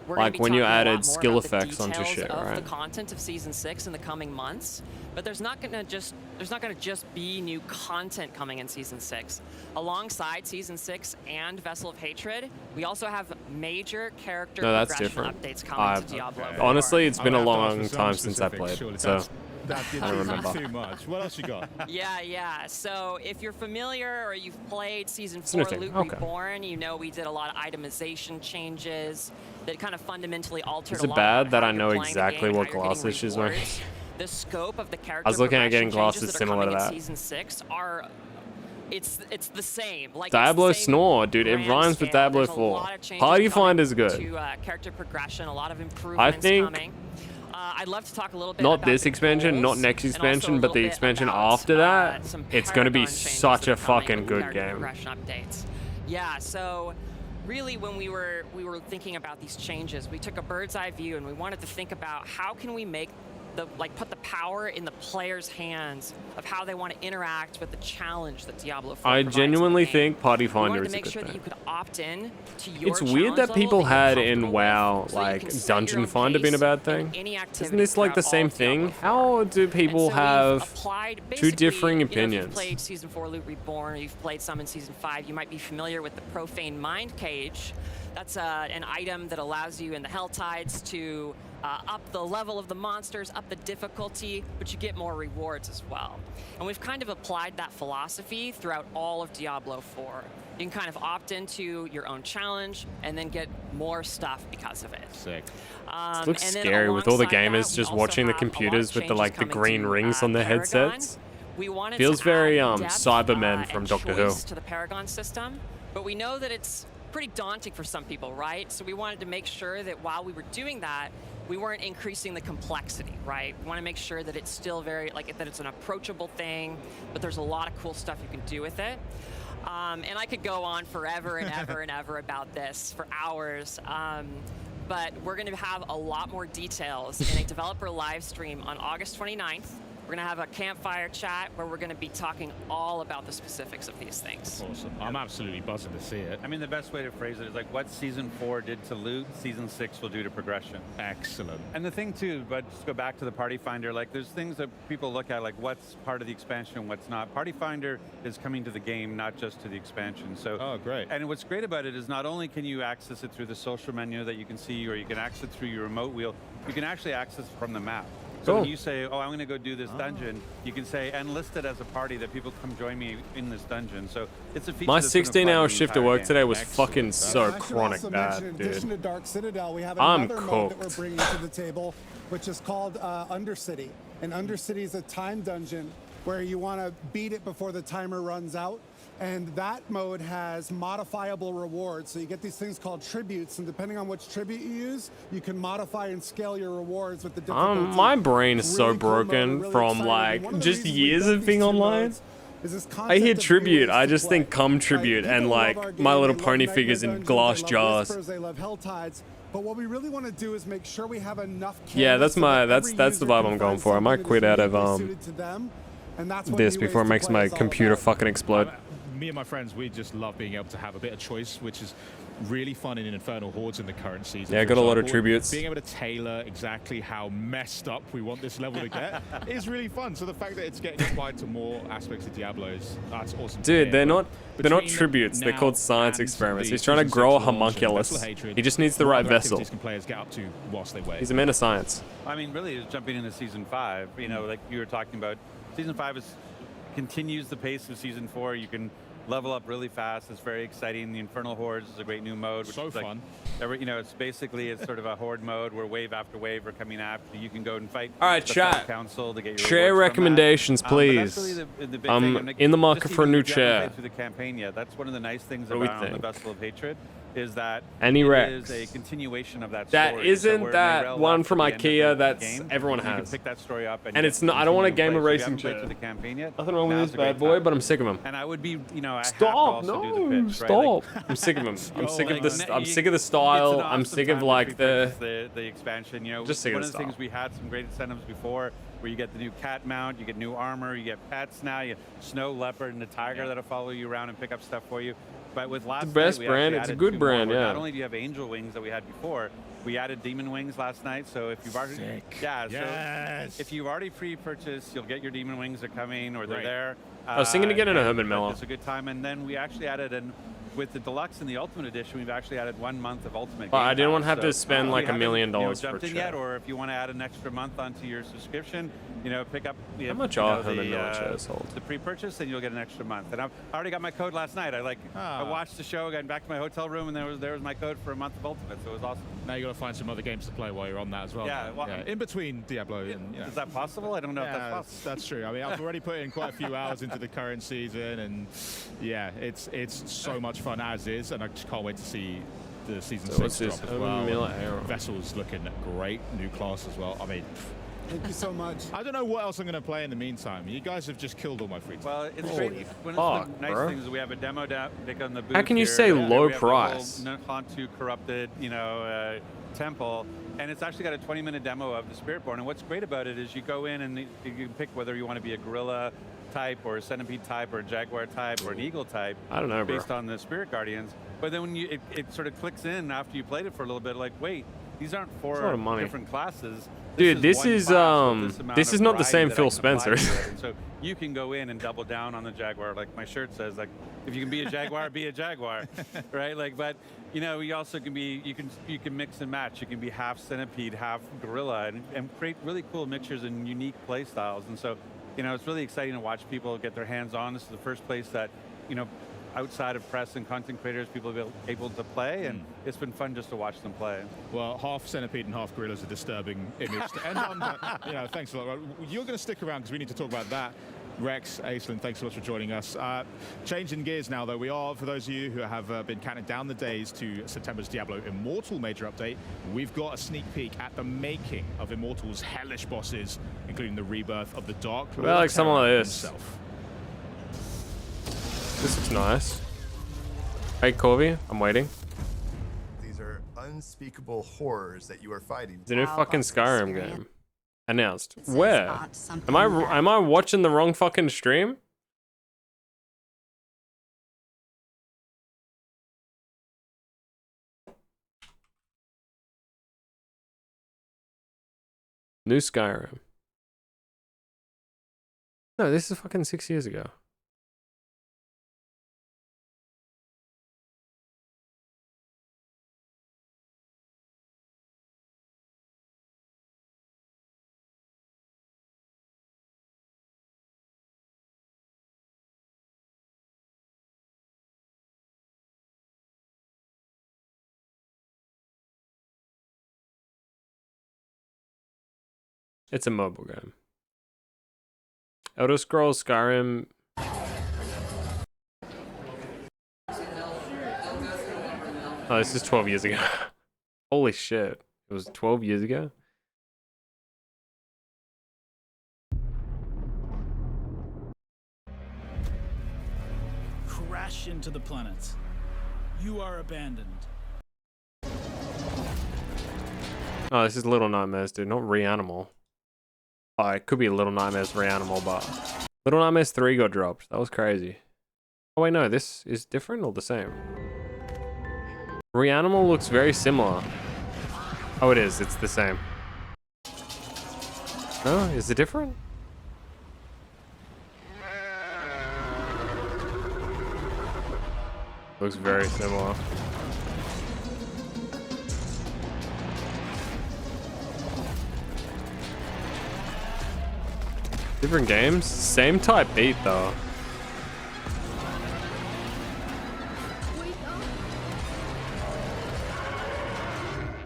We're gonna Like be when you talking a lot added more skill about the effects onto details shit, of right? the content of Season 6 in the coming months. But there's not going to just be new content coming in Season 6. Alongside Season 6 and Vessel of Hatred, we also have major character No, that's progression different. updates coming to Diablo. Honestly, it's been a I'm gonna have to ask long for some time since I specifics. played. Surely so that I don't remember. too much. What else you got? Yeah. So if you're familiar or you've played Season 4 interesting. Loot Okay. Reborn, you know we did a lot of itemization changes that kind of fundamentally altered Is a it lot bad of that how I you're know playing the exactly game, what how you're glass getting issues were? rewards. The scope of the character I was looking at getting progression glasses changes that are similar to coming that. in Season 6 are... It's the same. Like Diablo it's the same Snore, dude. It grand reinds with scale. Diablo There's a 4. lot of changes Party coming Find is good. to character progression, a lot of improvements think coming. I'd love to talk a little bit not about this the expansion, not goals, next and also expansion, a but the little bit expansion about, after that, some it's going to be paradigm changes such that a are coming fucking with good character game. progression updates. Yeah, so really when we were thinking about these changes, we took a bird's eye view and we wanted to think about how can we make put the power in the players' hands of how they want to interact with the challenge that Diablo 4 I provides genuinely in the game. think Party We wanted Finder to is a make good sure that you thing. could opt in to your It's weird that challenge people level that had you're in comfortable WoW, with, so you can like, set your Dungeon own Finder being a pace bad in thing. any Isn't activity this like the throughout same all of Diablo thing? How do people and so have we've applied, two basically, differing you know, if opinions? you've played Season 4 Loot Reborn, or you've played some in Season 5, you might be familiar with the Profane Mind Cage. That's an item that allows you in the Hell Tides to up the level of the monsters, up the difficulty, but you get more rewards as well. And we've kind of applied that philosophy throughout all of Diablo 4. You can kind of opt into your own challenge and then get more stuff because of it. Sick. It looks scary with all the gamers just watching the computers with the green rings on their headsets. We wanted Feels to very add depth, Cybermen from and Doctor Who. choice to the Paragon system, but we know that it's pretty daunting for some people, right? So we wanted to make sure that while we were doing that, we weren't increasing the complexity, right? We want to make sure that it's still very, that it's an approachable thing, but there's a lot of cool stuff you can do with it. And I could go on forever and ever and ever about this for hours. But we're going to have a lot more details in a developer live stream on August 29th. We're going to have a campfire chat where we're going to be talking all about the specifics of these things. Awesome. I'm absolutely buzzing to see it. I mean, the best way to phrase it is like what Season 4 did to loot, Season 6 will do to progression. Excellent. And the thing too, but just go back to the Party Finder, like there's things that people look at, like what's part of the expansion, what's not. Party Finder is coming to the game, not just to the expansion. So, oh, great. And what's great about it is not only can you access it through the social menu that you can see, or you can access it through your remote wheel, you can actually access it from the map. So when you say, oh, I'm going to go do this dungeon, you can say, and list it as a party that people come join me in this dungeon. So it's a feature My that's been applied 16-hour to the shift to entire work game. today was Excellent. fucking so I should chronic also bad, mention, in addition to dude. Dark Citadel, we have I'm another mode that we're cooked. bringing to the table, which is called Undercity. And Undercity is a time dungeon where you want to beat it before the timer runs out. And that mode has modifiable rewards. So you get these things called tributes, and depending on which tribute you use, you can modify and scale your rewards with the difficulty. My brain is so Really cool mode, broken really from exciting. like One of the just reasons we years built of these being two online. modes is this I concept hear of new tribute, ways I to just play. think cum tribute People and love like our My game, Little they love Pony Nightmare figures in Dungeons, glass they love jars. Whispers, they love Hell Tides. But what we really want to do is make sure we have enough Yeah, canvas that's so my that that's every that's the user vibe can I'm going find for. I might something quit that is out of uniquely suited to them, and that's what this New before it Ways to makes Play my is all computer about. fucking explode. Me and my friends, we just love being able to have a bit of choice, which is really fun in Infernal Hordes in the current season. Yeah, I for got a lot of example. tributes. Being able to tailor exactly how messed up we want this level to get is really fun. So the fact that it's getting applied to more aspects of Diablo that's awesome. to Dude, hear. they're not Between tributes. They're now called science and experiments. the He's trying to Season grow a 6 launch and homunculus. Vessel of Hatred, He just needs the what right other vessel. activities can players get up to whilst they wait? He's a man of science. I mean, really, it's jumping into Season 5. You know, like you were talking about, Season 5 continues the pace of Season 4. You can level up really fast. It's very exciting. The Infernal Hordes is a great new mode. Which So is like fun. It's sort of a horde mode where wave after wave are coming after you. Can go and fight. All right, the chat. Council to get your Chair rewards from that. recommendations, But that's please. really the big I'm thing. in the market just for a even new if you haven't chair. played through the campaign yet, that's one of the nice things What do we about the think? Vessel of Hatred is that Any it Rex? is a continuation of that That story. isn't so where that Mayrell one left from at the end IKEA of the that's game, everyone you can has. pick that story up And you it's can not. I don't want a continue gamer play. So if you racing haven't played chair. through the campaign yet, Nothing wrong with now's this a great bad boy, time. but I'm sick of him. And I would be, I have to Stop! also do the No, pitch, stop! right? Like, I'm sick of him. I'm sick of like, this. I'm you- sick of the it's style. an I'm awesome sick of time to like pre-purchase the expansion. Just sick of one the of the things style. we had some great incentives before, where you get the new cat mount, you get new armor, you get pets now, you snow leopard and the tiger that'll follow you around and pick up stuff for you. But with last the best night, we brand. actually It's a added good 2 more, brand, where yeah. Not only do you have angel wings that we had before, we added demon wings last night. So if you've already, so if you've already pre-purchased, you'll get your demon wings. Are coming or they're Right. there. I was thinking of getting a Herman Miller. It's a good time. And then we actually added with the Deluxe and the Ultimate Edition, we've actually added 1 month of Ultimate. I didn't want to have So to spend like if you $1 million haven't, for jumped in chat. yet, or if you want to add an extra month onto your subscription, pick up How much are Herman Miller chairs sold? the pre-purchase, then you'll get an extra month. And I already got my code last night. I watched the show, got back to my hotel room, and there was my code for a month of Ultimate. So it was awesome. Now you got to find some other games to play while you're on that as well. Yeah, well, in between Diablo. And, is that possible? I don't know if that's possible. That's true. I mean, I've already put in quite a few hours into the current season, and yeah, it's so much fun as is, and I just can't wait to see the season 6 drop as well. Vessel's looking great, new class as well. I mean, thank you so much. I don't know what else I'm going to play in the meantime. You guys have just killed all my free time. Well, it's great. One of the nice things is we have a demo down on the booth. How can you here. say low we have price? The whole Hantu corrupted, temple, and it's actually got a 20-minute demo of the Spiritborn. And what's great about it is you go in and you can pick whether you want to be a gorilla type or a centipede type or a jaguar type or an eagle type. I don't know, bro. Based on the Spirit Guardians. But then when it sort of clicks in after you played it for a little bit, like, wait, these aren't four different classes. Dude, this is not the same Phil Spencer. So you can go in and double down on the Jaguar, like my shirt says. Like, if you can be a Jaguar, be a Jaguar, right? Like, but you also can be you can mix and match. You can be half centipede, half gorilla, and create really cool mixtures and unique play styles. And so, it's really exciting to watch people get their hands on. This is the first place that, outside of press and content creators, people have been able to play, and it's been fun just to watch them play. Well, half centipede and half gorilla is a disturbing image to end on, but thanks a lot. You're going to stick around because we need to talk about that. Rex, Aislinn, thanks so much for joining us. Changing gears now, though, we are, for those of you who have been counting down the days to September's Diablo Immortal major update, we've got a sneak peek at the making of Immortal's hellish bosses, including the rebirth of the Dark Lord. Well, like some of this. Himself. This looks nice. Hey, Corvy, I'm waiting. These are unspeakable horrors that you are fighting. It's a new fucking Skyrim game. Announced. Where? Am I watching the wrong fucking stream? New Skyrim. No, this is fucking 6 years ago. It's a mobile game. Elder Scrolls Skyrim. Oh, this is 12 years ago. Holy shit. It was 12 years ago? Crash into the planet. You are abandoned. Oh, this is Little Nightmares, dude, not Reanimal. Oh, it could be Little Nightmares Reanimal, but Little Nightmares 3 got dropped. That was crazy. Oh wait, no, this is different or the same? Reanimal looks very similar. Oh, it is. It's the same. No, is it different? Looks very similar. Different games, same type beat though.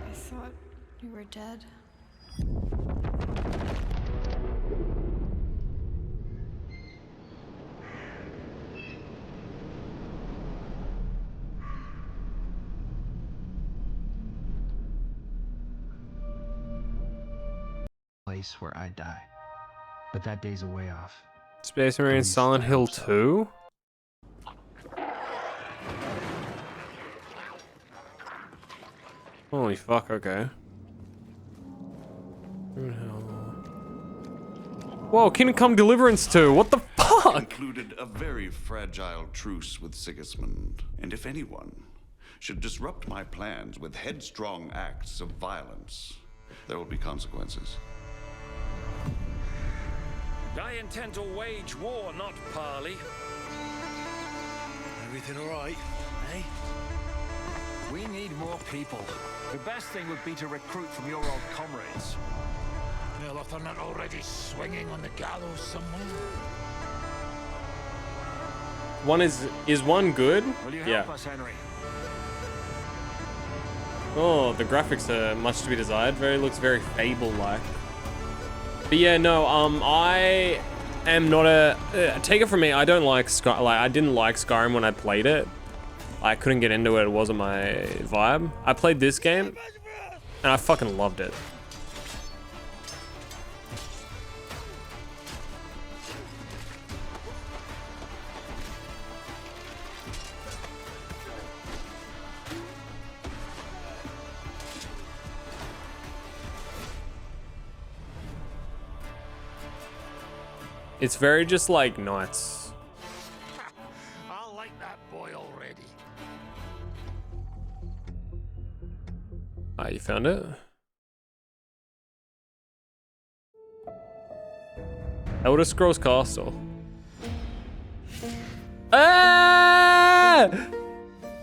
I thought you were dead. Place where I die. But that day's a way off. Space Marine Silent Hill 2? Holy fuck, okay. Whoa, Kingdom Come Deliverance 2, what the fuck? Included a very fragile truce with Sigismund, and if anyone should disrupt my plans with headstrong acts of violence, there will be consequences. I intend to wage war, not parley. Everything all right? eh? We need more people. The best thing would be to recruit from your old comrades. Well, if they're not already swinging on the gallows somewhere. One is one good? Will you Yeah. help us, Henry? Oh, the graphics are much to be desired. Looks very Fable-like. But yeah, no, I am not take it from me, I don't like I didn't like Skyrim when I played it. I couldn't get into it, it wasn't my vibe. I played this game, and I fucking loved it. It's very just like nice. I like that boy already. Ah, you found it? Elder Scrolls Castle. Ah!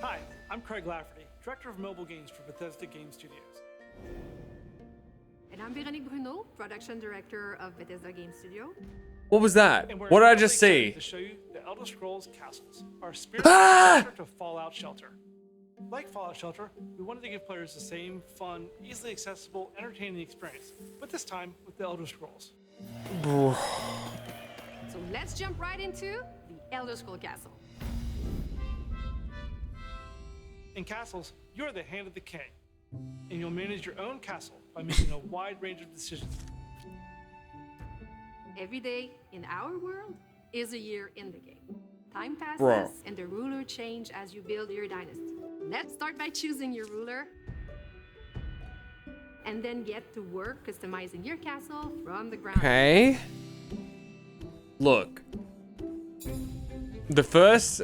Hi, I'm Craig Lafferty, Director of Mobile Games for Bethesda Game Studios. And I'm Véronique Bruno, Production Director of Bethesda Game Studio. What was that? And we're What did I really just see? excited to show you the Elder Scrolls Castles, our spiritual successor to Fallout Shelter. Like Fallout Shelter, we wanted to give players the same fun, easily accessible, entertaining experience, but this time with the Elder Scrolls. So let's jump right into the Elder Scrolls Castle. In castles, you're the hand of the king, and you'll manage your own castle by making a wide range of decisions. Every day in our world is a year in the game. Time passes Bro. and the ruler change as you build your dynasty. Let's start by choosing your ruler and then get to work customizing your castle from the ground. Okay. Look. The first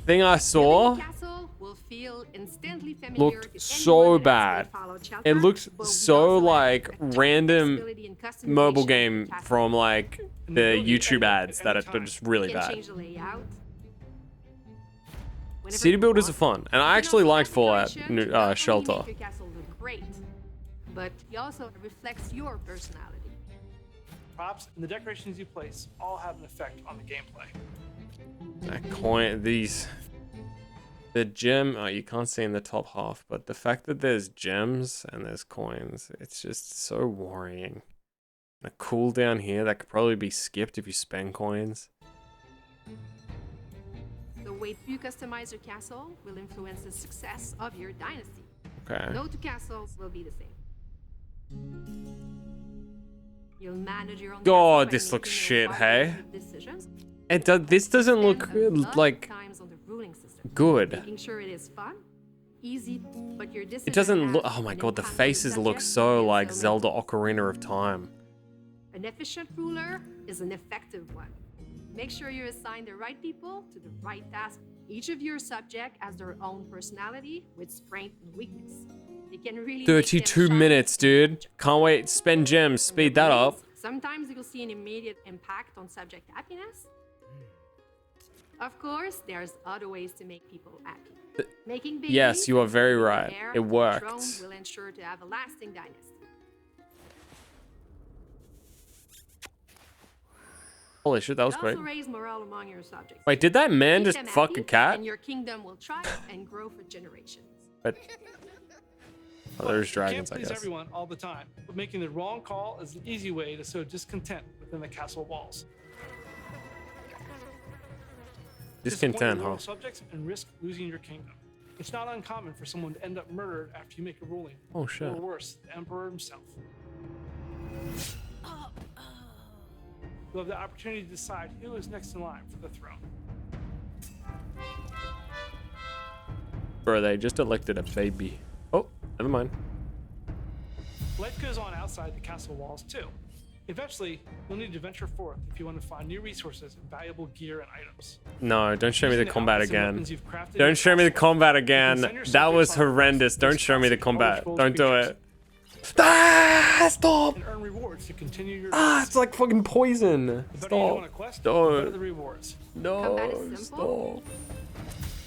thing I saw Castle will feel instantly familiar looked to so anyone who has bad. played Fallout Shelter, It looked but we so also like have a ton of random flexibility and customization mobile of game the castle. from like the YouTube ads that are just really You can bad. change the layout. Whenever City you builders are want. fun, and I actually liked Fallout Shelter. Make your castle look great, but it also reflects your personality. Props and the decorations you place all have an effect on the gameplay. That coin, the gem. Oh, you can't see in the top half, but the fact that there's gems and there's coins, it's just so worrying. A cooldown here that could probably be skipped if you spend coins. The way you customize your castle will influence the success of your dynasty. Okay. No two castles will be the same. You'll manage your own God, castle this by looks making shit, your hey? wide decisions. It does. This doesn't look like Times on the ruling system. good. Making sure it is fun, easy, but your It doesn't look. Oh my god, the faces look so like Zelda Ocarina of Time. An efficient ruler is an effective one. Make sure you assign the right people to the right task. Each of your subjects has their own personality with strength and weakness. They can really make them 32 shine. minutes, dude. Can't wait. Spend gems. Speed that up. Sometimes you will see an immediate impact on subject happiness. Of course, there's other ways to make people happy. Making babies, Yes, you are very right. heir It to the worked. throne will ensure to have a lasting dynasty. Holy shit, that was It great. also raise morale among your subjects. Wait, did that man Keep just them fuck a happy, cat? And your kingdom will thrive and grow for generations. But oh, there's You dragons, can't I please guess. everyone all the time, but making the wrong call is an easy way to sow discontent within the castle walls. Discontent, Disappoint huh? loyal subjects and risk losing your kingdom. It's not uncommon for someone to end up murdered after you make a ruling. Oh, shit. Or worse, the emperor himself. You'll have the opportunity to decide who is next in line for the throne. Bro, they just elected a baby. Oh, never mind. Life goes on outside the castle walls too. Eventually, you'll need to venture forth if you want to find new resources and valuable gear and items. No, don't show me the Using the combat outfits and again. weapons you've crafted in Don't your show me the castle, combat you can send again. your That was subjects on horrendous. Don't show me the combat. Don't do it. Ah, stop! And earn rewards to continue your Ah, it's like fucking poison. The better you go on a Stop. quest, the better the Don't. rewards. Combat No, is simple.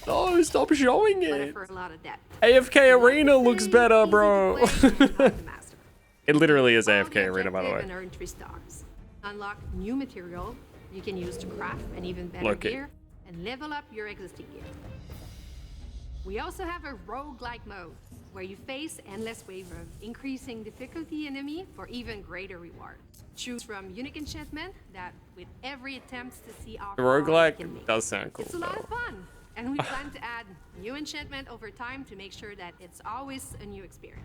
stop. No, stop showing but it. for a lot of depth. AFK Arena looks better, bro. Easy to play, like the master. It literally is Follow the AFK Arena, by the way. objective and earn 3 stars. Unlock new material you can use to craft an even better Look it. gear and level up your existing gear. We also have a roguelike mode where you face endless wave of increasing difficulty enemy for even greater rewards. Choose from unique enchantment that with every attempt to see how The far you can roguelike make. does sound cool. It's a lot of though. fun, and we plan to add new enchantment over time to make sure that it's always a new experience.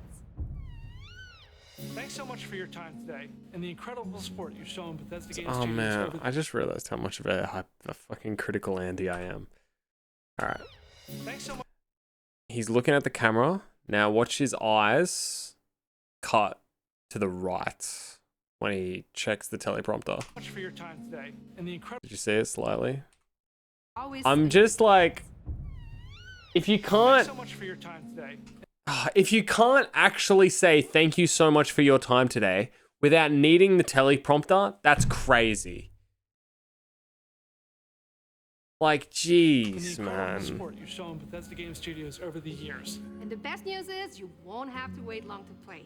Thanks so much for your time today and the incredible support you've shown Bethesda Game Oh Studios man, over the I just realized how much of a fucking critical Andy I am. Alright. Thanks so much. He's looking at the camera. Now watch his eyes cut to the right when he checks the teleprompter. Much for your time today and the incredible. Did you see it slightly? Always I'm just like, if you can't, Thanks so much for your time today. if you can't actually say thank you so much for your time today without needing the teleprompter, that's crazy. Like, And the jeez, incredible man. support you've shown Bethesda Game Studios over the years. And the best news is you won't have to wait long to play.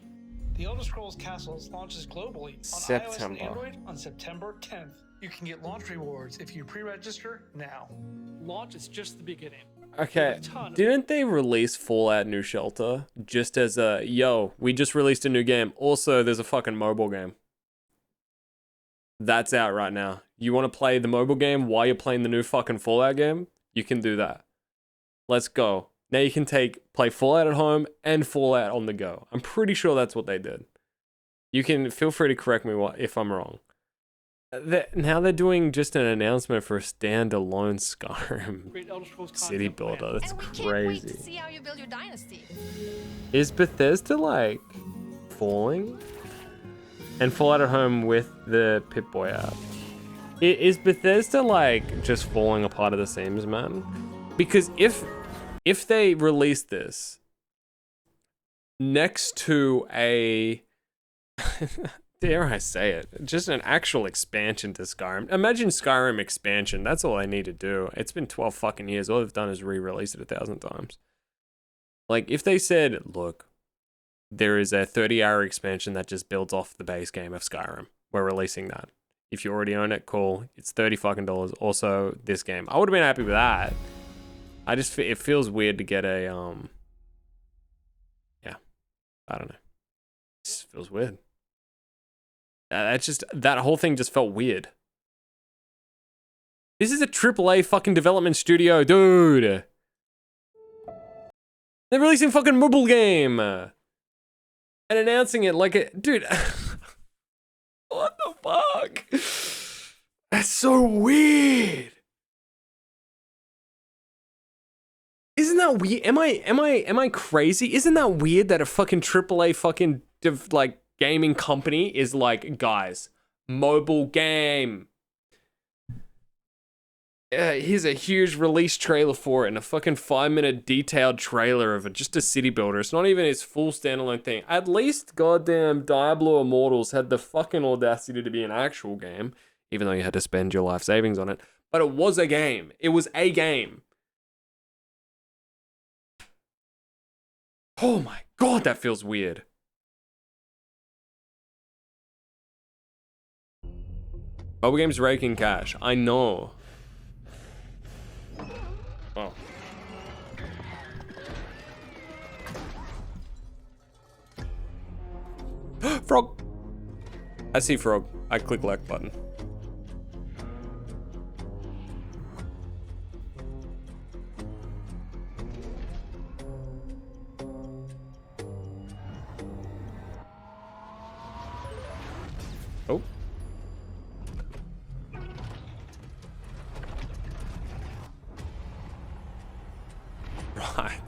The Elder Scrolls Castles launches globally on iOS and September. Android on September 10th. You can get launch rewards if you pre-register now. Launch is just the beginning. Okay, didn't they release Fallout New Shelter just as a, yo, we just released a new game. Also, there's a fucking mobile game. That's out right now. You want to play the mobile game while you're playing the new fucking Fallout game? You can do that. Let's go. Now you can play Fallout at home and Fallout on the go. I'm pretty sure that's what they did. You can feel free to correct me if I'm wrong. Now they're doing just an announcement for a standalone Skyrim Great Elder Scrolls city content plan. builder. That's And we can't wait crazy. to see how you build your dynasty. Is Bethesda like falling? And Fallout at home with the Pip-Boy app. Is Bethesda like just falling apart at the seams, man? Because if they release this next to a dare I say it, just an actual expansion to Skyrim. Imagine Skyrim expansion. That's all I need to do. It's been 12 fucking years. All they've done is re-release it 1,000 times. Like, if they said, look, there is a 30-hour expansion that just builds off the base game of Skyrim. We're releasing that. If you already own it, cool. It's $30 fucking dollars. Also, this game. I would have been happy with that. It feels weird to get a, yeah, I don't know. It just feels weird. That whole thing just felt weird. This is a AAA fucking development studio, dude. They're releasing fucking mobile game. And announcing it like a, dude. What the fuck? That's so weird. Isn't that weird? Am I crazy? Isn't that weird that a fucking AAA fucking like gaming company is like, guys, mobile game. Here's a huge release trailer for it and a fucking 5-minute detailed trailer of it, just a city builder. It's not even its full standalone thing. At least goddamn Diablo Immortals had the fucking audacity to be an actual game, even though you had to spend your life savings on it. But it was a game. It was a game. Oh my god, that feels weird. Mobile games raking cash. I know. Oh. Frog. I see frog. I click like button. Oh. Right.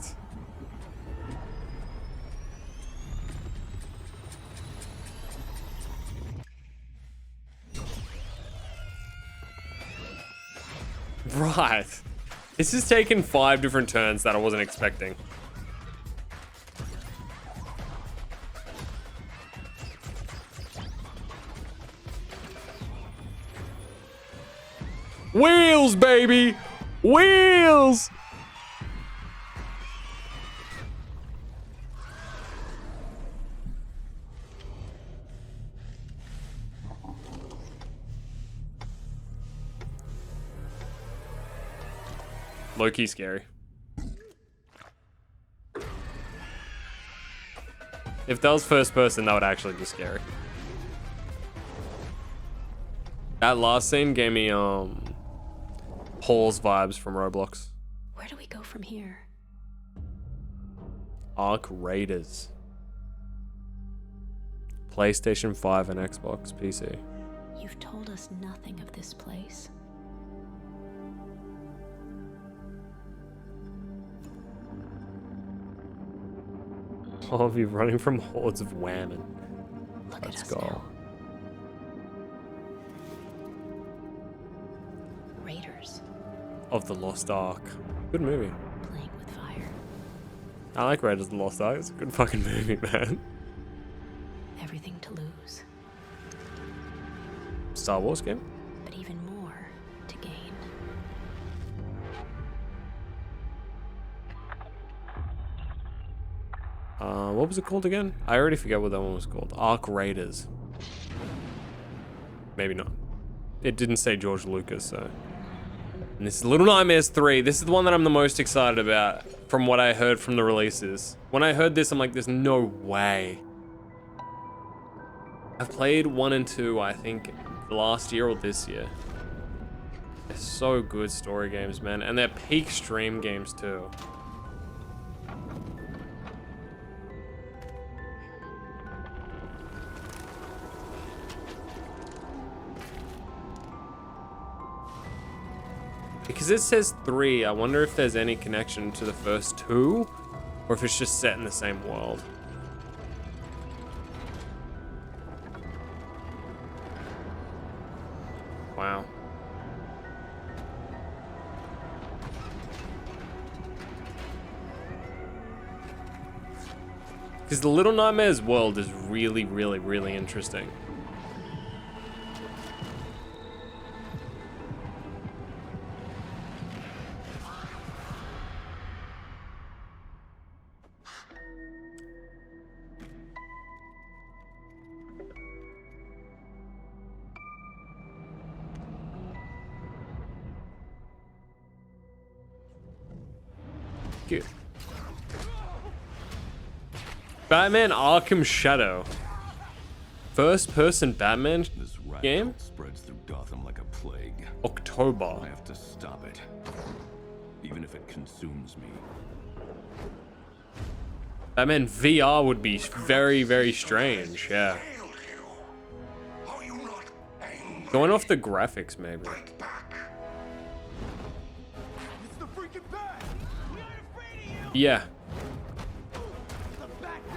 Right. This has taken 5 different turns that I wasn't expecting. Wheels, baby! Wheels! Low-key scary. If that was first person, that would actually be scary. That last scene gave me Paul's vibes from Roblox. Where do we go from here? Arc Raiders. PlayStation 5 and Xbox PC. You've told us nothing of this place. All of you running from hordes of whammon. Let's go. Now. Raiders. Of the Lost Ark. Good movie. Playing with fire. I like Raiders of the Lost Ark. It's a good fucking movie, man. Everything to lose. Star Wars game? But even more to gain. What was it called again? I already forget what that one was called. Arc Raiders. Maybe not. It didn't say George Lucas, so. And this is Little Nightmares 3. This is the one that I'm the most excited about from what I heard from the releases. When I heard this, I'm like, there's no way. I've played 1 and 2, I think, last year or this year. They're so good story games, man. And they're peak stream games, too. Because it says 3, I wonder if there's any connection to the first 2, or if it's just set in the same world. Wow. Because the Little Nightmares world is really, really, really interesting. Cute. Batman Arkham Shadow. First person Batman game? Spreads through Gotham like a plague. October. I have to stop it. Even if it consumes me. Batman VR would be very, very strange, yeah. Going off the graphics, maybe. Yeah.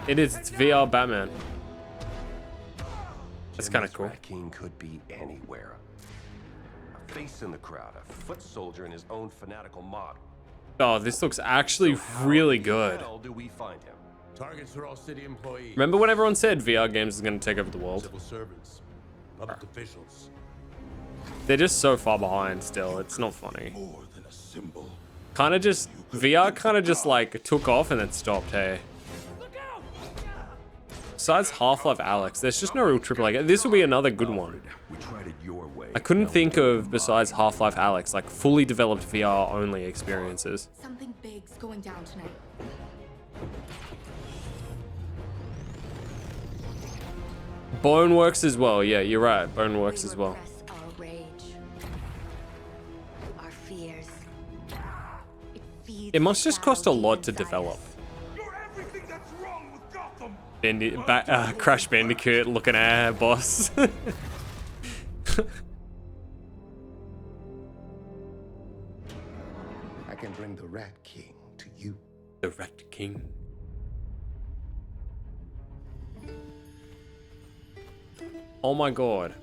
It is. It's VR Batman. That's kind of cool. Rat King could be anywhere. A face in the crowd, a foot soldier in his own fanatical mob. Oh, this looks actually really good. How do we find him? Targets are all city employees. Remember when everyone said VR games is going to take over the world? Civil servants, public officials. They're just so far behind still. It's not funny. More than a symbol. Kind of just VR kind of just like took off and then stopped. Hey. Besides Half-Life Alyx, there's just no real AAA. This will be another good one. We tried it your way. I couldn't think of, besides Half-Life Alyx, like fully developed VR only experiences. Something big's going down tonight. Boneworks as well. Yeah, you're right. Boneworks as well. Our rage, our fears. It must just cost a lot to develop. Crash Bandicoot looking at boss. I can bring the Rat King to you. The Rat King. Oh my god.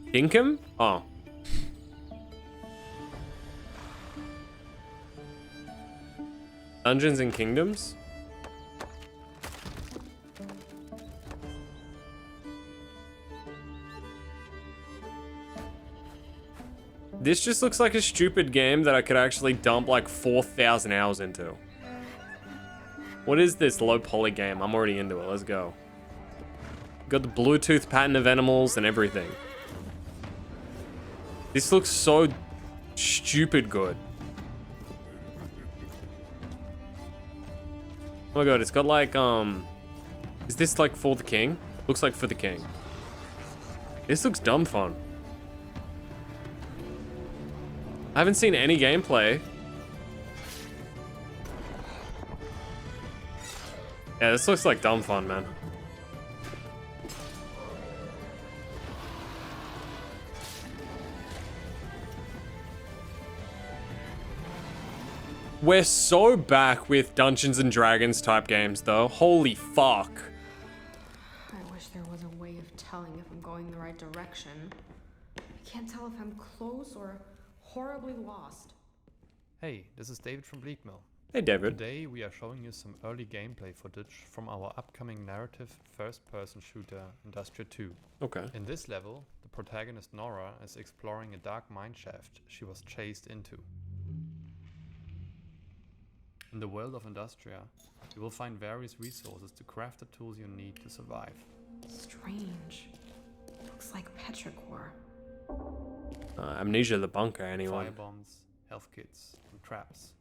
Dinkum? Oh. Dungeons and Kingdoms? This just looks like a stupid game that I could actually dump like 4,000 hours into. What is this low poly game? I'm already into it. Let's go. Got the Bluetooth pattern of animals and everything. This looks so stupid good. Oh my god, it's got like, is this like For the King? Looks like For the King. This looks dumb fun. I haven't seen any gameplay. Yeah, this looks like dumb fun, man. We're so back with Dungeons and Dragons type games though. Holy fuck. I wish there was a way of telling if I'm going the right direction. I can't tell if I'm close or horribly lost. Hey, this is David from Bleakmill. Hey David. Today we are showing you some early gameplay footage from our upcoming narrative first-person shooter Industria 2. Okay. In this level, the protagonist Nora is exploring a dark mineshaft she was chased into. In the world of Industria, you will find various resources to craft the tools you need to survive. Strange. Looks like petrichor. Amnesia the Bunker, anyone? Firebombs, health kits, and traps.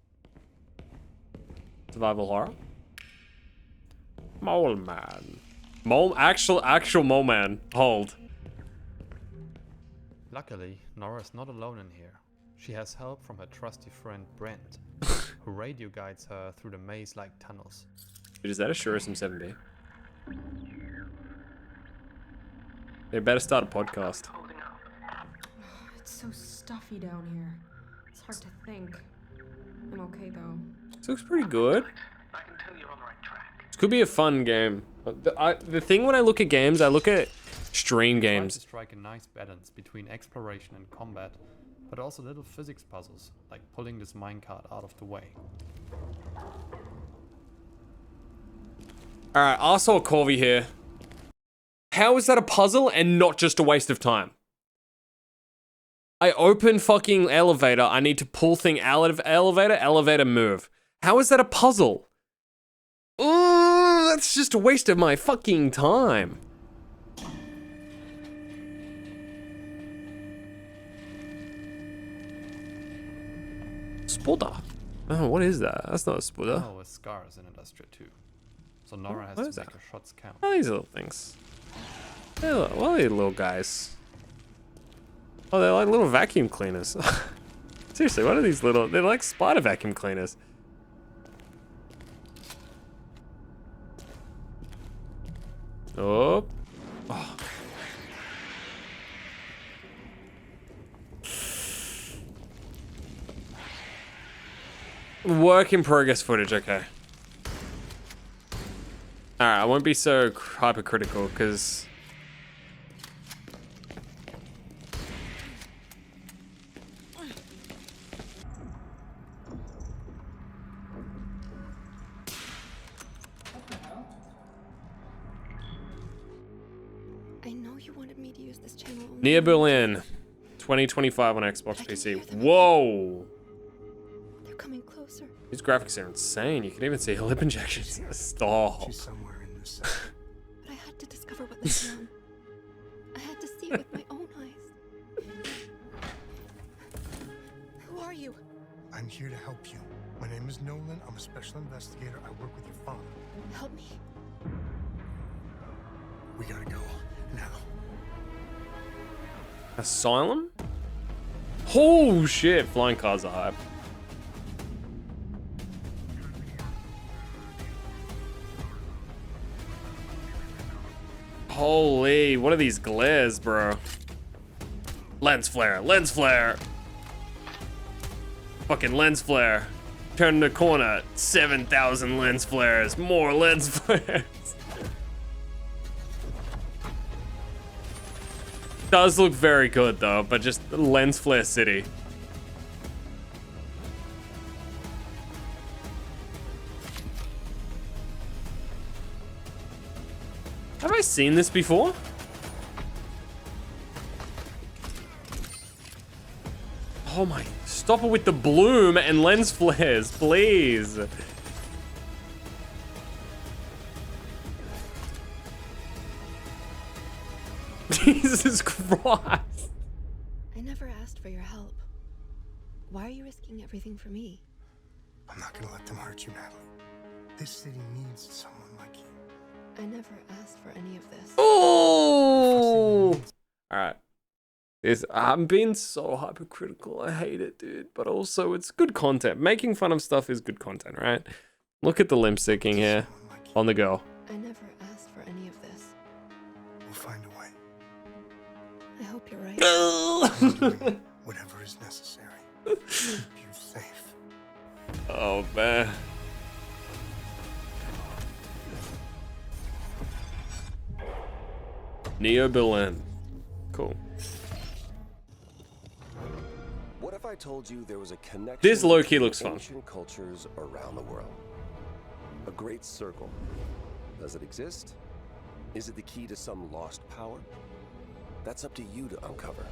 Survival horror? Mole man. Actual mole man. Hold. Luckily, Nora is not alone in here. She has help from her trusty friend Brent, who radio guides her through the maze-like tunnels. Dude, is that a Shurism 7B? They better start a podcast. It's so stuffy down here. It's hard to think. I'm okay though. This looks pretty good. This could be a fun game. The thing when I look at games, I look at stream games. Try to strike a nice balance between exploration and combat, but also little physics puzzles, like pulling this minecart out of the way. Alright, arsehole Corvy here. How is that a puzzle and not just a waste of time? I open fucking elevator, I need to pull thing out of elevator move. How is that a puzzle? Ooh, that's just a waste of my fucking time. Spudder. Oh, what is that? That's not a spudder. Oh, with scars in Industria 2. So Nora has to make her shots count. Oh, these little things. What are these little guys? Oh, they're like little vacuum cleaners. Seriously, what are these little... They're like spider vacuum cleaners. Oh. Oh. Work in progress footage, okay. Alright, I won't be so hypercritical, because... I know you wanted me to use this channel. Near Berlin, 2025 on Xbox PC. Whoa! They're coming closer. These graphics are insane. You can even see lip injections. Stop. She's somewhere in this. But I had to discover what lay down. I had to see with my own eyes. Who are you? I'm here to help you. My name is Nolan. I'm a special investigator. I work with your father. Help me. We gotta go now. Asylum? Oh shit, flying cars are hype. Holy, what are these glares, bro? Lens flare, lens flare. Fucking lens flare. Turn the corner, 7,000 lens flares, more lens flares. Does look very good though, but just lens flare city. Have I seen this before? Oh my, stop it with the bloom and lens flares, please. Jesus Christ. I never asked for your help. Why are you risking everything for me? I'm not gonna let them hurt you, Natalie. This city needs someone like you. I never asked for any of this. Oh! Alright. I'm being so hypercritical. I hate it, dude. But also, it's good content. Making fun of stuff is good content, right? Look at the limp sticking here on the girl. I never asked for any of this. We'll find a way. I hope you're right. Whatever is necessary. Keep you safe. Oh, man. Neo Berlin. Cool. What if I told you there was a connection This low-key between looks fun. ancient cultures around the world? A great circle. Does it exist? Is it the key to some lost power? That's up to you to uncover.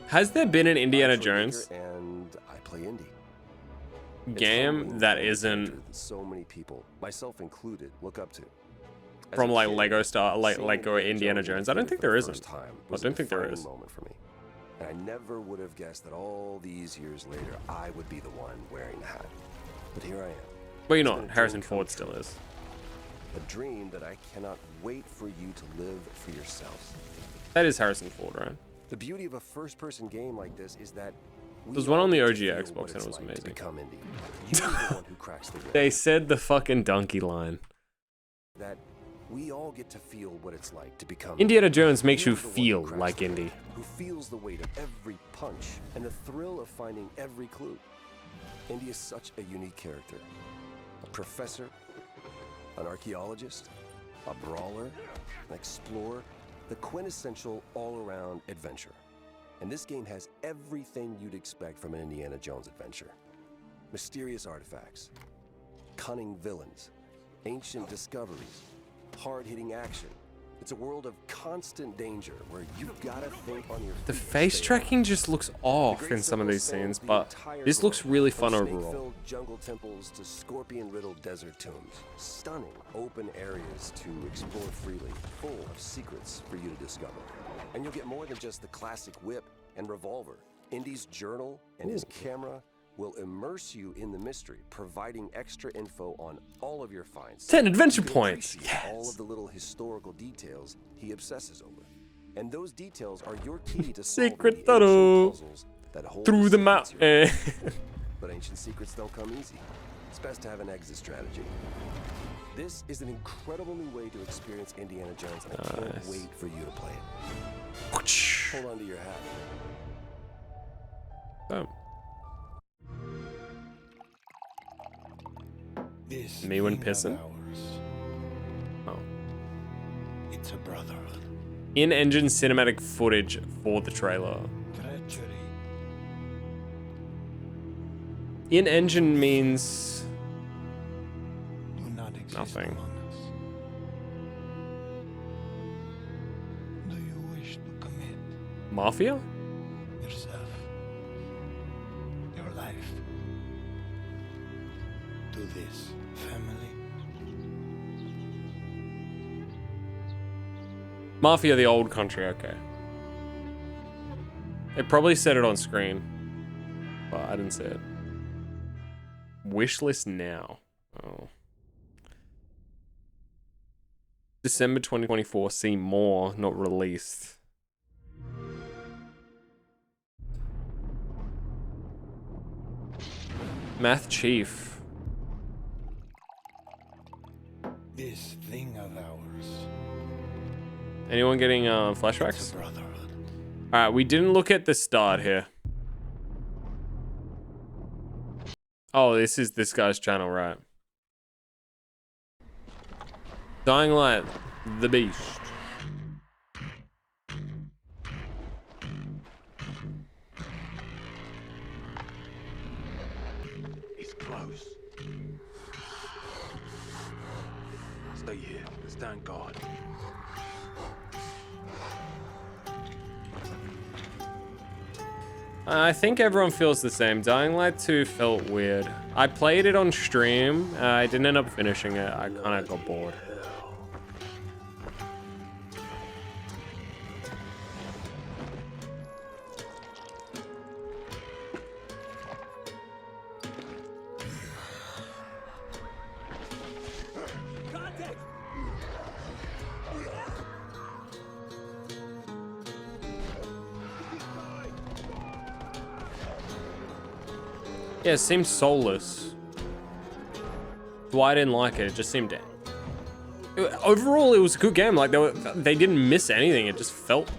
Has there been an Indiana I'm Troy Jones Baker, and I play indie. game that isn't So many people, myself included, look up to. As from a like kid, Lego Star, like seeing Lego Indiana Jones? I don't think there isn't. I was don't a think there defining is. moment for me. And I never would have guessed that all these years later, I would be the one wearing the hat. But here I am. Well, you're It's not. been a Harrison dream come Ford true. still is. A dream that I cannot wait for you to live for yourselves. That is Harrison Ford, right? The beauty of a first-person game like this is that There's one on the all OG get to feel Xbox what and it it's was like to amazing. become indie. You're the one who cracks the whip. They said the fucking donkey line. That we all get to feel what it's like to become Indiana Jones makes You're you the one feel who cracks like the whip, indie. who feels the weight of every punch and the thrill of finding every clue. Indy is such a unique character. A professor, an archaeologist, a brawler, an explorer, the quintessential all-around adventurer. And this game has everything you'd expect from an Indiana Jones adventure. Mysterious artifacts, cunning villains, ancient discoveries, hard-hitting action. It's a world of constant danger where you've gotta think on your The feet to face stay tracking just looks off in some of these scenes, but this looks really fun overall. Snake-filled jungle temples to scorpion-riddled desert tombs. Stunning open areas to explore freely, full of secrets for you to discover. And you'll get more than just the classic whip and revolver. Indy's journal and his camera will immerse you in the mystery, providing extra info on all of your finds. 10 adventure You can points. appreciate all of the little historical details he obsesses over. And those details are your key to solving Secret the ancient tunnel puzzles that hold through the secrets mountain. But ancient secrets don't come easy. It's best to have an exit strategy. This is an incredible new way to experience Indiana Jones, and I can't wait for you to play it. Hold on to your hat. Oh. This Me when thing of pissing? ours, Oh. it's a brotherhood. In-engine cinematic footage for the trailer. Treachery. In-engine means Do not exist nothing. among us. Do you wish to commit Mafia? yourself, your life, to this family? Mafia, the old country, okay. They probably said it on screen, but I didn't see it. Wishlist now. Oh. December 2024, see more, not released. Math Chief. This thing of ours. Anyone getting flashbacks? Alright, we didn't look at the start here. Oh, this is this guy's channel, right? Dying Light, the Beast. It's close. Stay here. Stand guard. I think everyone feels the same. Dying Light 2 felt weird. I played it on stream. I didn't end up finishing it. I kind of got bored. Yeah, it seemed soulless. That's why I didn't like it. It just seemed... Overall, it was a good game. Like, they didn't miss anything. It just felt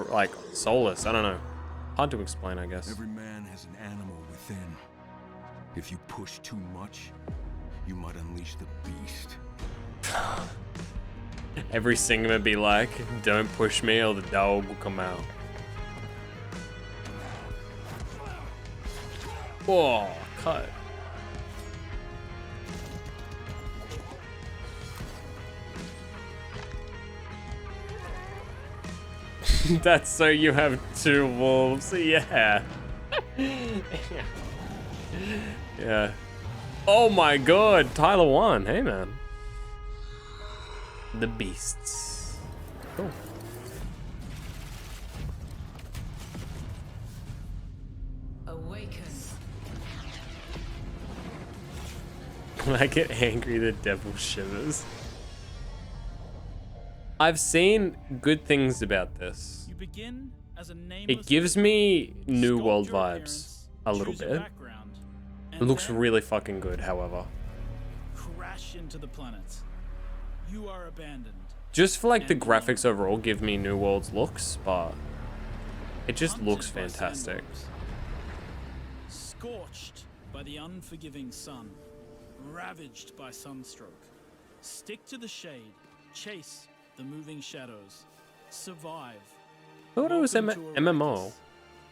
like soulless. I don't know. Hard to explain, I guess. Every man has an animal within. If you push too much, you might unleash the beast. Every singer would be like, don't push me or the dog will come out. Whoa, cut. That's so you have 2 wolves. Yeah. Yeah. Oh my god, Tyler won. Hey man. The beasts. Cool. Awaken. When I get angry, the devil shivers. I've seen good things about this. You begin as a nameless It gives me New World vibes a little bit. It looks really fucking good, however. crash into the planet. You are abandoned. Just for like the graphics overall give me New World's looks, but it just looks fantastic. Scorched by the unforgiving sun, ravaged by sunstroke. Stick to the shade, chase the moving shadows, survive. I thought it was MMO.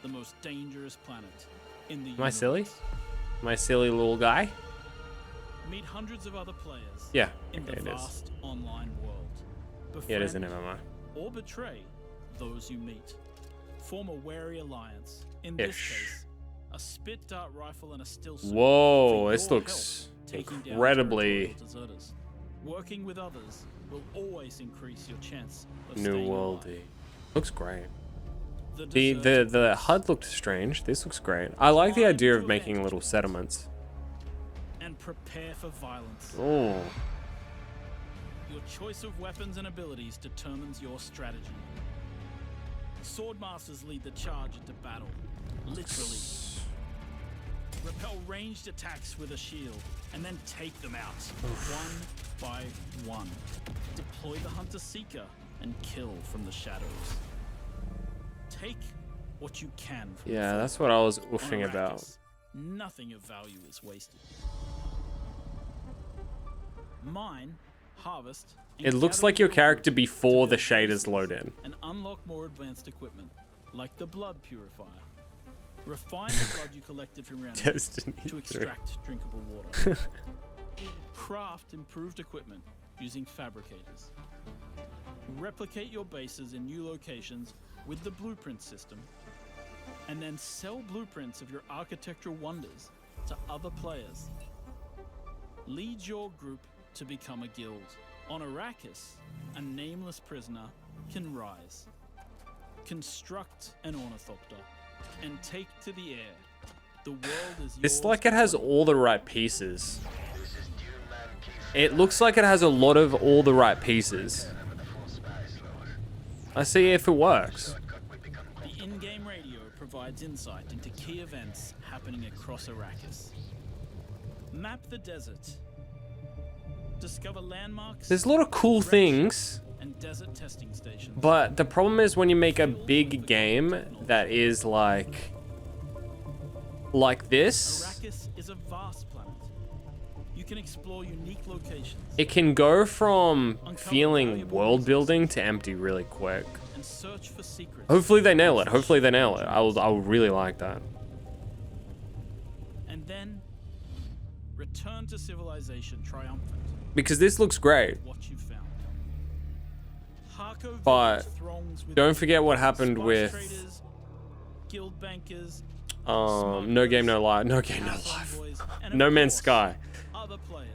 The most dangerous planet in the Am I silly? Am I a silly little guy? Meet hundreds of other players. Yeah, in okay, the it is. vast online world. Yeah, it is an MMO. Or betray those you meet. Form a wary alliance. In this case, a spit dart rifle and a still sword. Whoa, for this your looks help taking down incredibly territorial deserters. Working with others will always increase your chance of New staying Worldy. alive. Looks great. The HUD looked strange. This looks great. I like the idea of making little settlements. And prepare for violence. Oh. Your choice of weapons and abilities determines your strategy. Swordmasters lead the charge into battle, literally. Repel ranged attacks with a shield, and then take them out, one by one. Deploy the Hunter Seeker, and kill from the shadows. Take what you can from the Yeah, field. that's what I was On woofing about. Arrakis, nothing of value is wasted. Mine, harvest, and It looks gather like your your character loot before to the build shaders bases load in. and unlock more advanced equipment, like the blood purifier. Refine the blood you collected from round Destiny to 3. extract drinkable water. Craft improved equipment using fabricators. Replicate your bases in new locations with the blueprint system, and then sell blueprints of your architectural wonders to other players. Lead your group to become a guild. On Arrakis, a nameless prisoner can rise. Construct an ornithopter and take to the air. The world is It's yours. like it has all the right pieces. It looks like it has a lot of all the right pieces. Let's see if it works. The in-game radio provides insight into key events happening across Arrakis. Map the desert. Discover landmarks. There's a lot of cool things, and desert testing stations. but the problem is when you make a big game that is like this, Arrakis is a vast planet. You can explore unique locations it can go from feeling world building to empty really quick. and search for secrets. Hopefully they nail it. Hopefully they nail it. I'll really like that. And then return to civilization triumphant. Because this looks great. What you found. Harko But village throngs with don't forget what happened spice with traders, guild bankers, No Game No Life. No Game No Life. No Man's Sky. other players.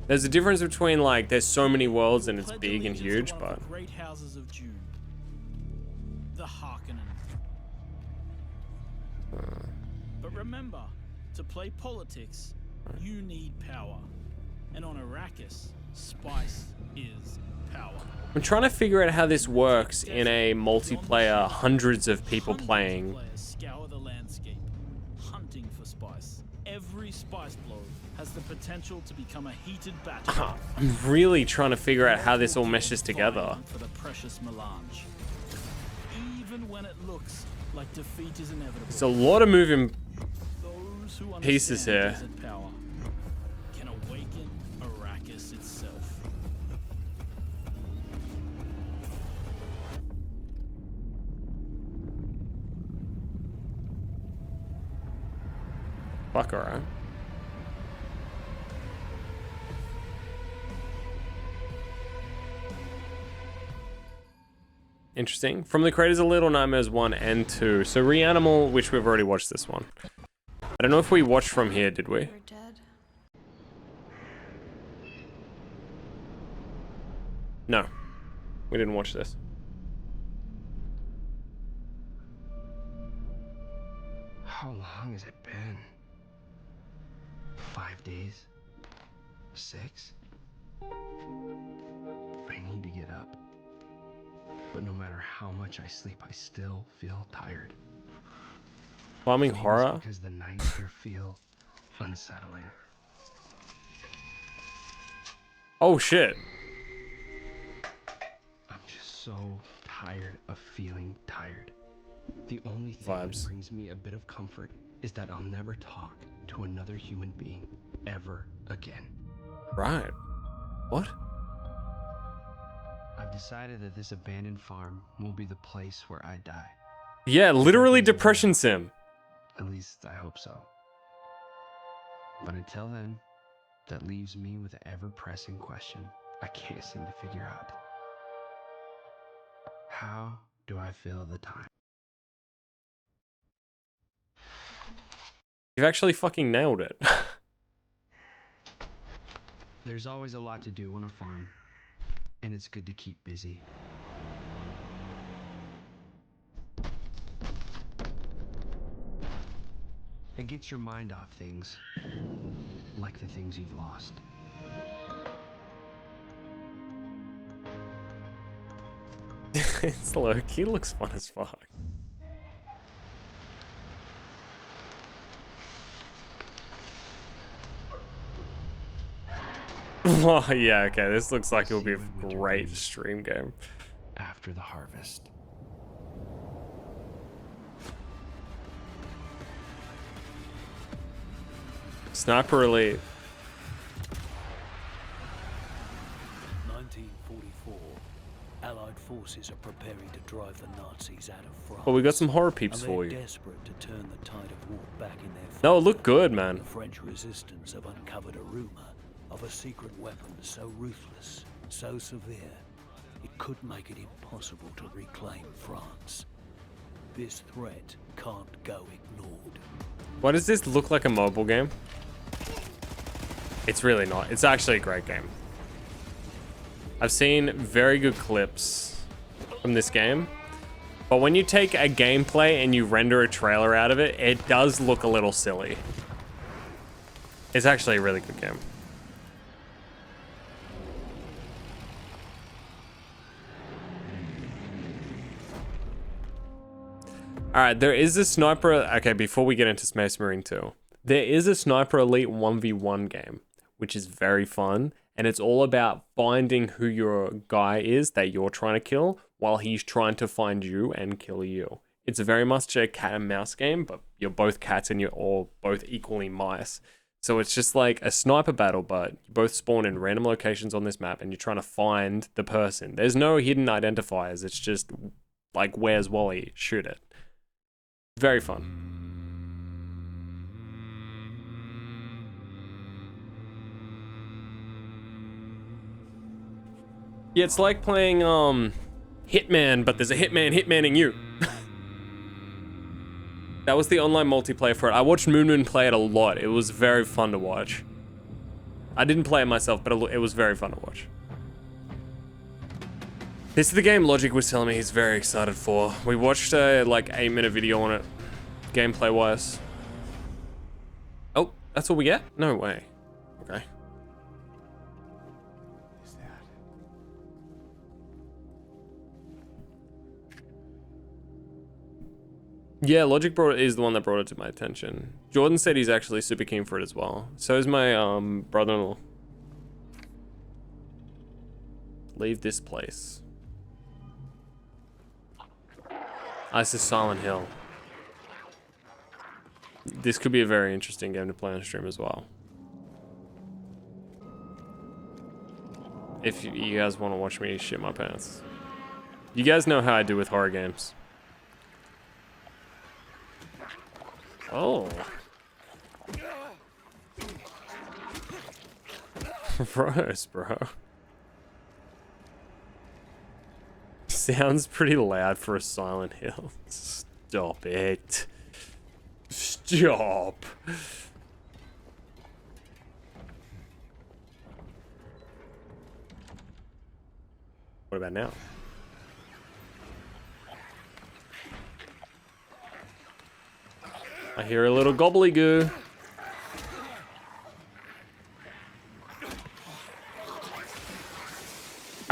There's a difference between like there's so many worlds and it's big and huge, One but of the great houses of June. The Harkonnen. But remember, to play politics, you need power. And on Arrakis, spice is power. I'm trying to figure out how this works in a multiplayer, hundreds of people playing. Players scour the landscape, hunting for spice. Every spice blow has the potential to become a heated battle. I'm really trying to figure out how this all meshes together. For the precious melange. Even when it looks like defeat is inevitable. There's a lot of moving Those who pieces understand here. desert power can awaken Arrakis itself. Fuck, alright. Interesting. From the creators of Little Nightmares 1 and 2. So Reanimal, which we've already watched this one. I don't know if we watched from here, did we? We're dead. No. We didn't watch this. How long has it been? 5 days? 6? I need to get up. But no matter how much I sleep, I still feel tired. Farming Maybe it's horror? because the nights here feel unsettling. Oh shit. I'm just so tired of feeling tired. The only thing that brings me a bit of comfort is that I'll never talk to another human being ever again. Right. What? I've decided that this abandoned farm will be the place where I die. Yeah, literally depression sim. At least I hope so. But until then, that leaves me with an ever-pressing question I can't seem to figure out. How do I fill the time? You've actually fucking nailed it. There's always a lot to do on a farm, and it's good to keep busy. It gets your mind off things, like the things you've lost. It's low. He looks fun as fuck. Oh yeah, okay. This looks like it'll be a great stream game. After the harvest. Sniper Elite. 1944. Allied forces are preparing to drive the Nazis out of France. Well, we got some horror peeps and for they're you. desperate to turn the tide of war back in their No, it favor. looked good, man. The French resistance have uncovered a rumor of a secret weapon so ruthless, so severe, it could make it impossible to reclaim France. This threat can't go ignored. Why does this look like a mobile game? It's really not. It's actually a great game. I've seen very good clips from this game, but when you take a gameplay and you render a trailer out of it, it does look a little silly. It's actually a really good game. Alright, there is a Sniper... Okay, before we get into Space Marine 2, there is a Sniper Elite 1v1 game, which is very fun, and it's all about finding who your guy is that you're trying to kill while he's trying to find you and kill you. It's very much a cat and mouse game, but you're both cats and you're all both equally mice. So it's just like a sniper battle, but you both spawn in random locations on this map and you're trying to find the person. There's no hidden identifiers. It's just like, where's Wally? Shoot it. Very fun. Yeah, it's like playing Hitman, but there's a Hitman hitmaning you. That was the online multiplayer for it. I watched Moon play it a lot. It was very fun to watch. I didn't play it myself, but it was very fun to watch. This is the game Logic was telling me he's very excited for. We watched a like 8-minute video on it, gameplay wise. Oh, that's all we get? No way. Okay. Yeah, Logic is the one that brought it to my attention. Jordan said he's actually super keen for it as well. So is my brother-in-law. Leave this place. This is Silent Hill. This could be a very interesting game to play on stream as well. If you guys want to watch me shit my pants. You guys know how I do with horror games. Oh. Gross, bro. Sounds pretty loud for a Silent Hill. Stop it. Stop. What about now? I hear a little gobbledygoo.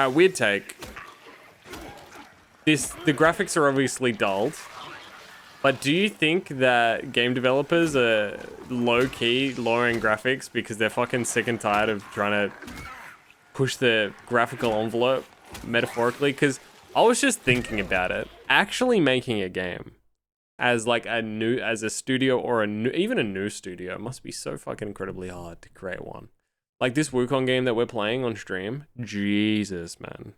Weird take. The graphics are obviously dulled, but do you think that game developers are low-key lowering graphics because they're fucking sick and tired of trying to push the graphical envelope metaphorically? Because I was just thinking about it. Actually making a game as like as a studio or even a new studio must be so fucking incredibly hard to create one. Like this Wukong game that we're playing on stream, Jesus, man.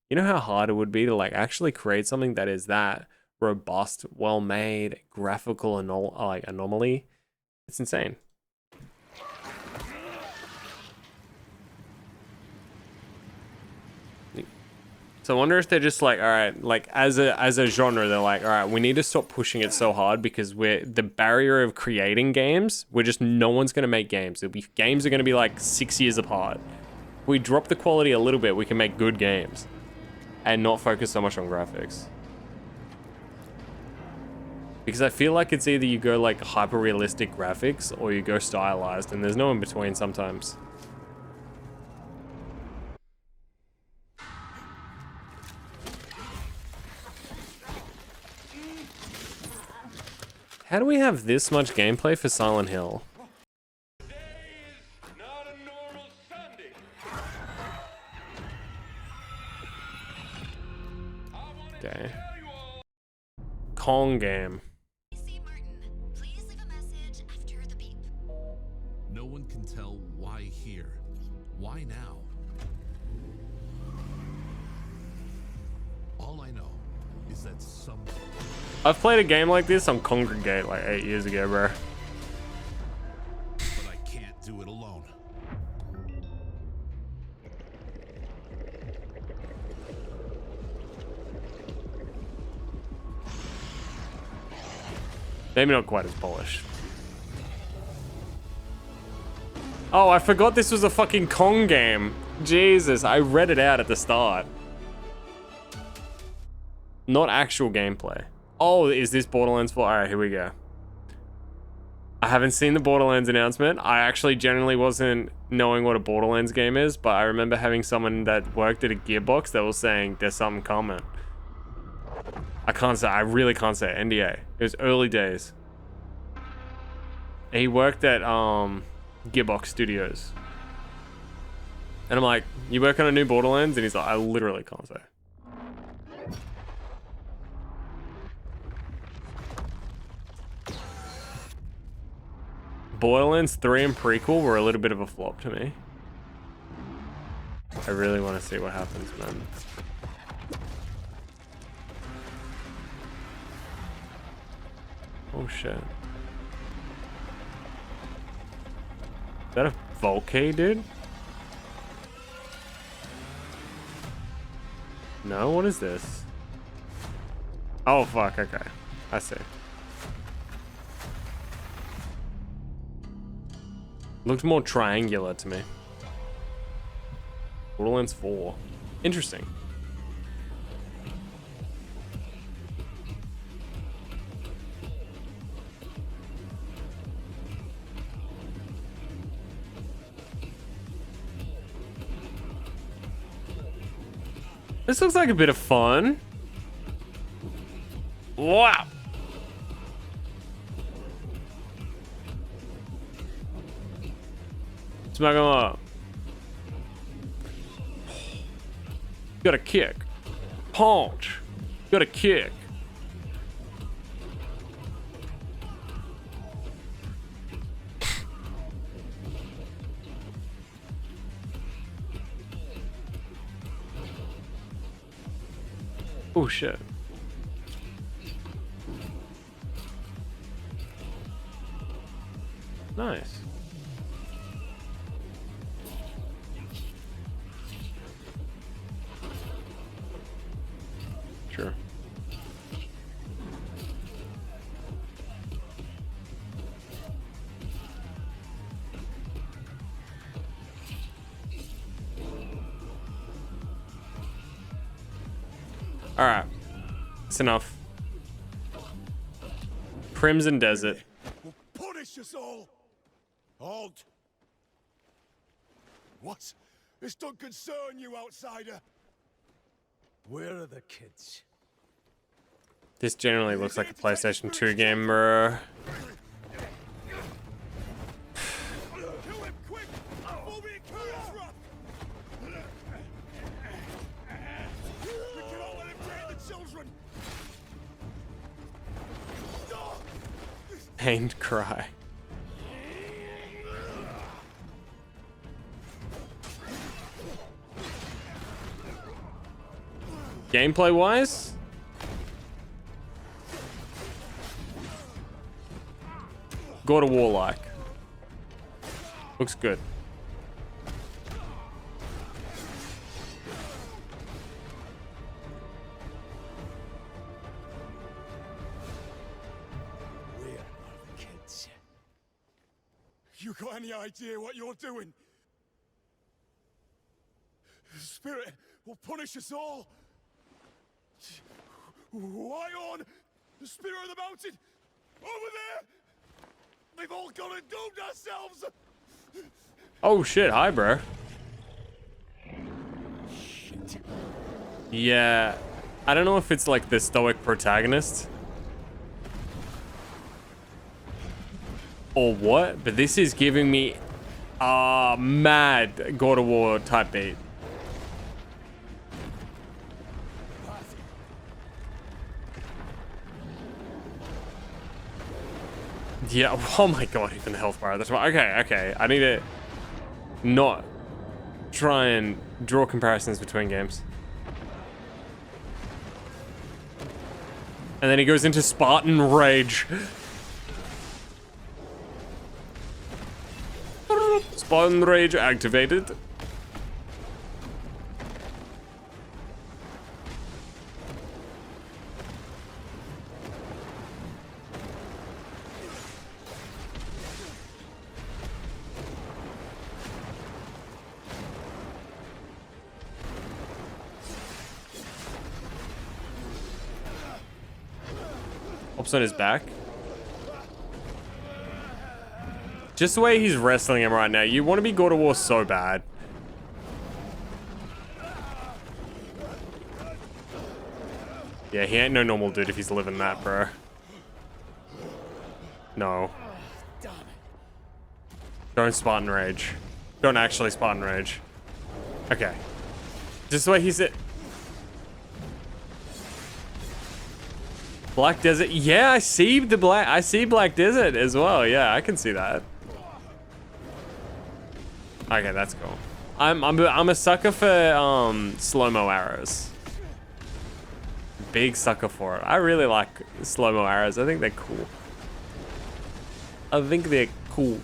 You know how hard it would be to like actually create something that is that robust, well-made, graphical anomaly? It's insane. So I wonder if they're just like, all right, like as a genre, they're like, all right, we need to stop pushing it so hard because the barrier of creating games, no one's gonna make games. Games are gonna be like 6 years apart. If we drop the quality a little bit, we can make good games and not focus so much on graphics. Because I feel like it's either you go like hyper realistic graphics or you go stylized, and there's no in between sometimes. How do we have this much gameplay for Silent Hill? Okay. Kong game. No one can tell why here. Why now? All I know is that some... I've played a game like this on Congregate like 8 years ago, bro. But I can't do it alone. Maybe not quite as polished. Oh, I forgot this was a fucking Kong game. Jesus, I read it out at the start. Not actual gameplay. Oh, is this Borderlands 4? Alright, here we go. I haven't seen the Borderlands announcement. I actually generally wasn't knowing what a Borderlands game is, but I remember having someone that worked at a Gearbox that was saying there's something coming. I really can't say NDA. It was early days. And he worked at Gearbox Studios. And I'm like, you work on a new Borderlands? And he's like, I literally can't say. Borderlands 3 and prequel were a little bit of a flop to me. I really want to see what happens, man. Oh shit. Is that a Volcay, dude? No, what is this? Oh fuck, okay. I see. Looked more triangular to me. Borderlands 4. Interesting. This looks like a bit of fun. Wow. Smack him up. Got a kick. Punch. Got a kick. Oh shit. Nice. Sure. All right. That's enough. Crimson Desert. We'll punish us all. Halt. What? This don't concern you, outsider. Where are the kids? This generally looks like a PlayStation 2 game, bruh. Kill him quick before we interrupt. We cannot let him take the children. Pained cry. Gameplay wise, God of War like. Looks good. Where are the kids? You got any idea what you're doing? The spirit will punish us all. Why on? The spirit of the mountain! Over there! They've all gone and doomed ourselves! Oh shit, hi bro. Shit. Yeah, I don't know if it's like the stoic protagonist or what, but this is giving me mad God of War type beat. Yeah, oh my god, even the health bar. That's why. Okay. I need to not try and draw comparisons between games. And then he goes into Spartan Rage. Spartan Rage activated. Hops on his back. Just the way he's wrestling him right now, you want to be God of War so bad. Yeah, he ain't no normal dude if he's living that, bro. No. Don't Spartan Rage. Don't actually Spartan Rage. Okay. Just the way he's it. Black Desert. Yeah, I see Black Desert as well. Yeah, I can see that. Okay, that's cool. I'm a sucker for slow-mo arrows. Big sucker for it. I really like slow-mo arrows. I think they're cool.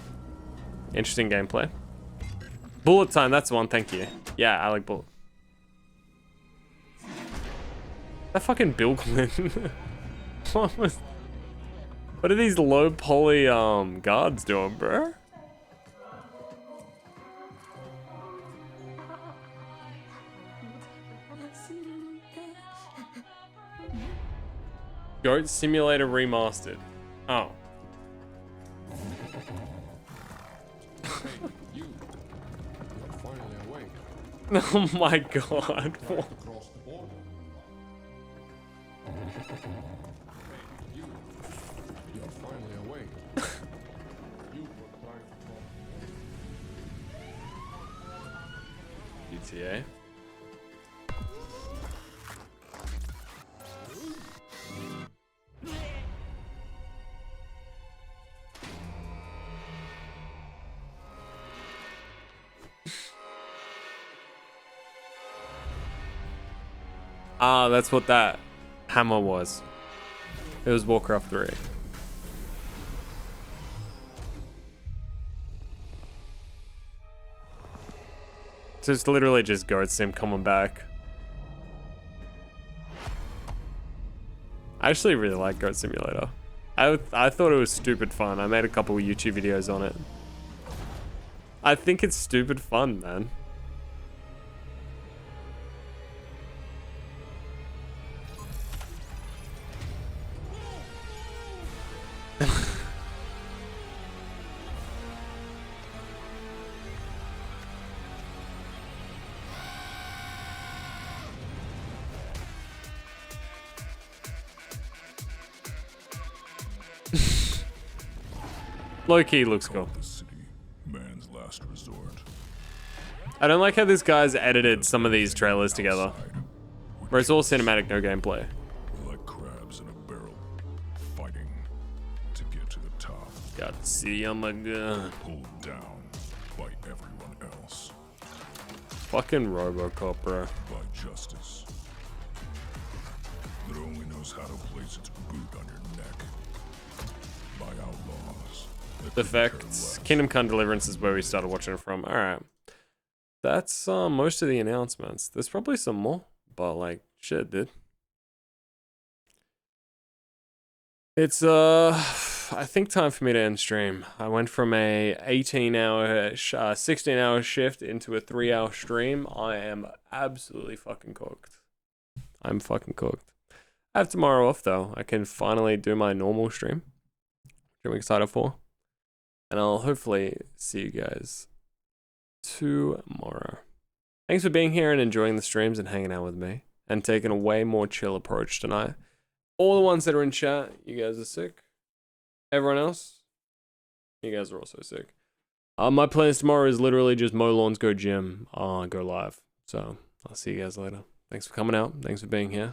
Interesting gameplay. Bullet time, that's the one, thank you. Yeah, I like bullet. That fucking Bill Clinton. What are these low poly guards doing, bro? Goat Simulator Remastered. Oh. Oh my god. GTA. Ah, that's what that hammer was. It was Warcraft 3. So it's literally just Goat Sim coming back. I actually really like Goat Simulator. I thought it was stupid fun. I made a couple of YouTube videos on it. I think it's stupid fun, man. Low-key looks cool. Man's last resort. I don't like how this guy's edited some of these trailers together. Where it's all cinematic, no gameplay. Like crabs in a barrel, fighting to get to the top. Got to see on my gun. Pulled down by everyone else. Fucking Robocop, bro. By justice. That only knows how to place its boot on your neck. By outlaws. Defects. Kingdom Come Deliverance is where we started watching it from. Alright. That's most of the announcements. There's probably some more, but like, shit, dude. It's I think time for me to end stream. I went from a 18-hour, 16-hour shift into a 3-hour stream. I am absolutely fucking cooked. I'm fucking cooked. I have tomorrow off though. I can finally do my normal stream, which I'm excited for. And I'll hopefully see you guys tomorrow. Thanks for being here and enjoying the streams and hanging out with me. And taking a way more chill approach tonight. All the ones that are in chat, you guys are sick. Everyone else, you guys are also sick. My plans tomorrow is literally just mow lawns, go gym, go live. So I'll see you guys later. Thanks for coming out. Thanks for being here.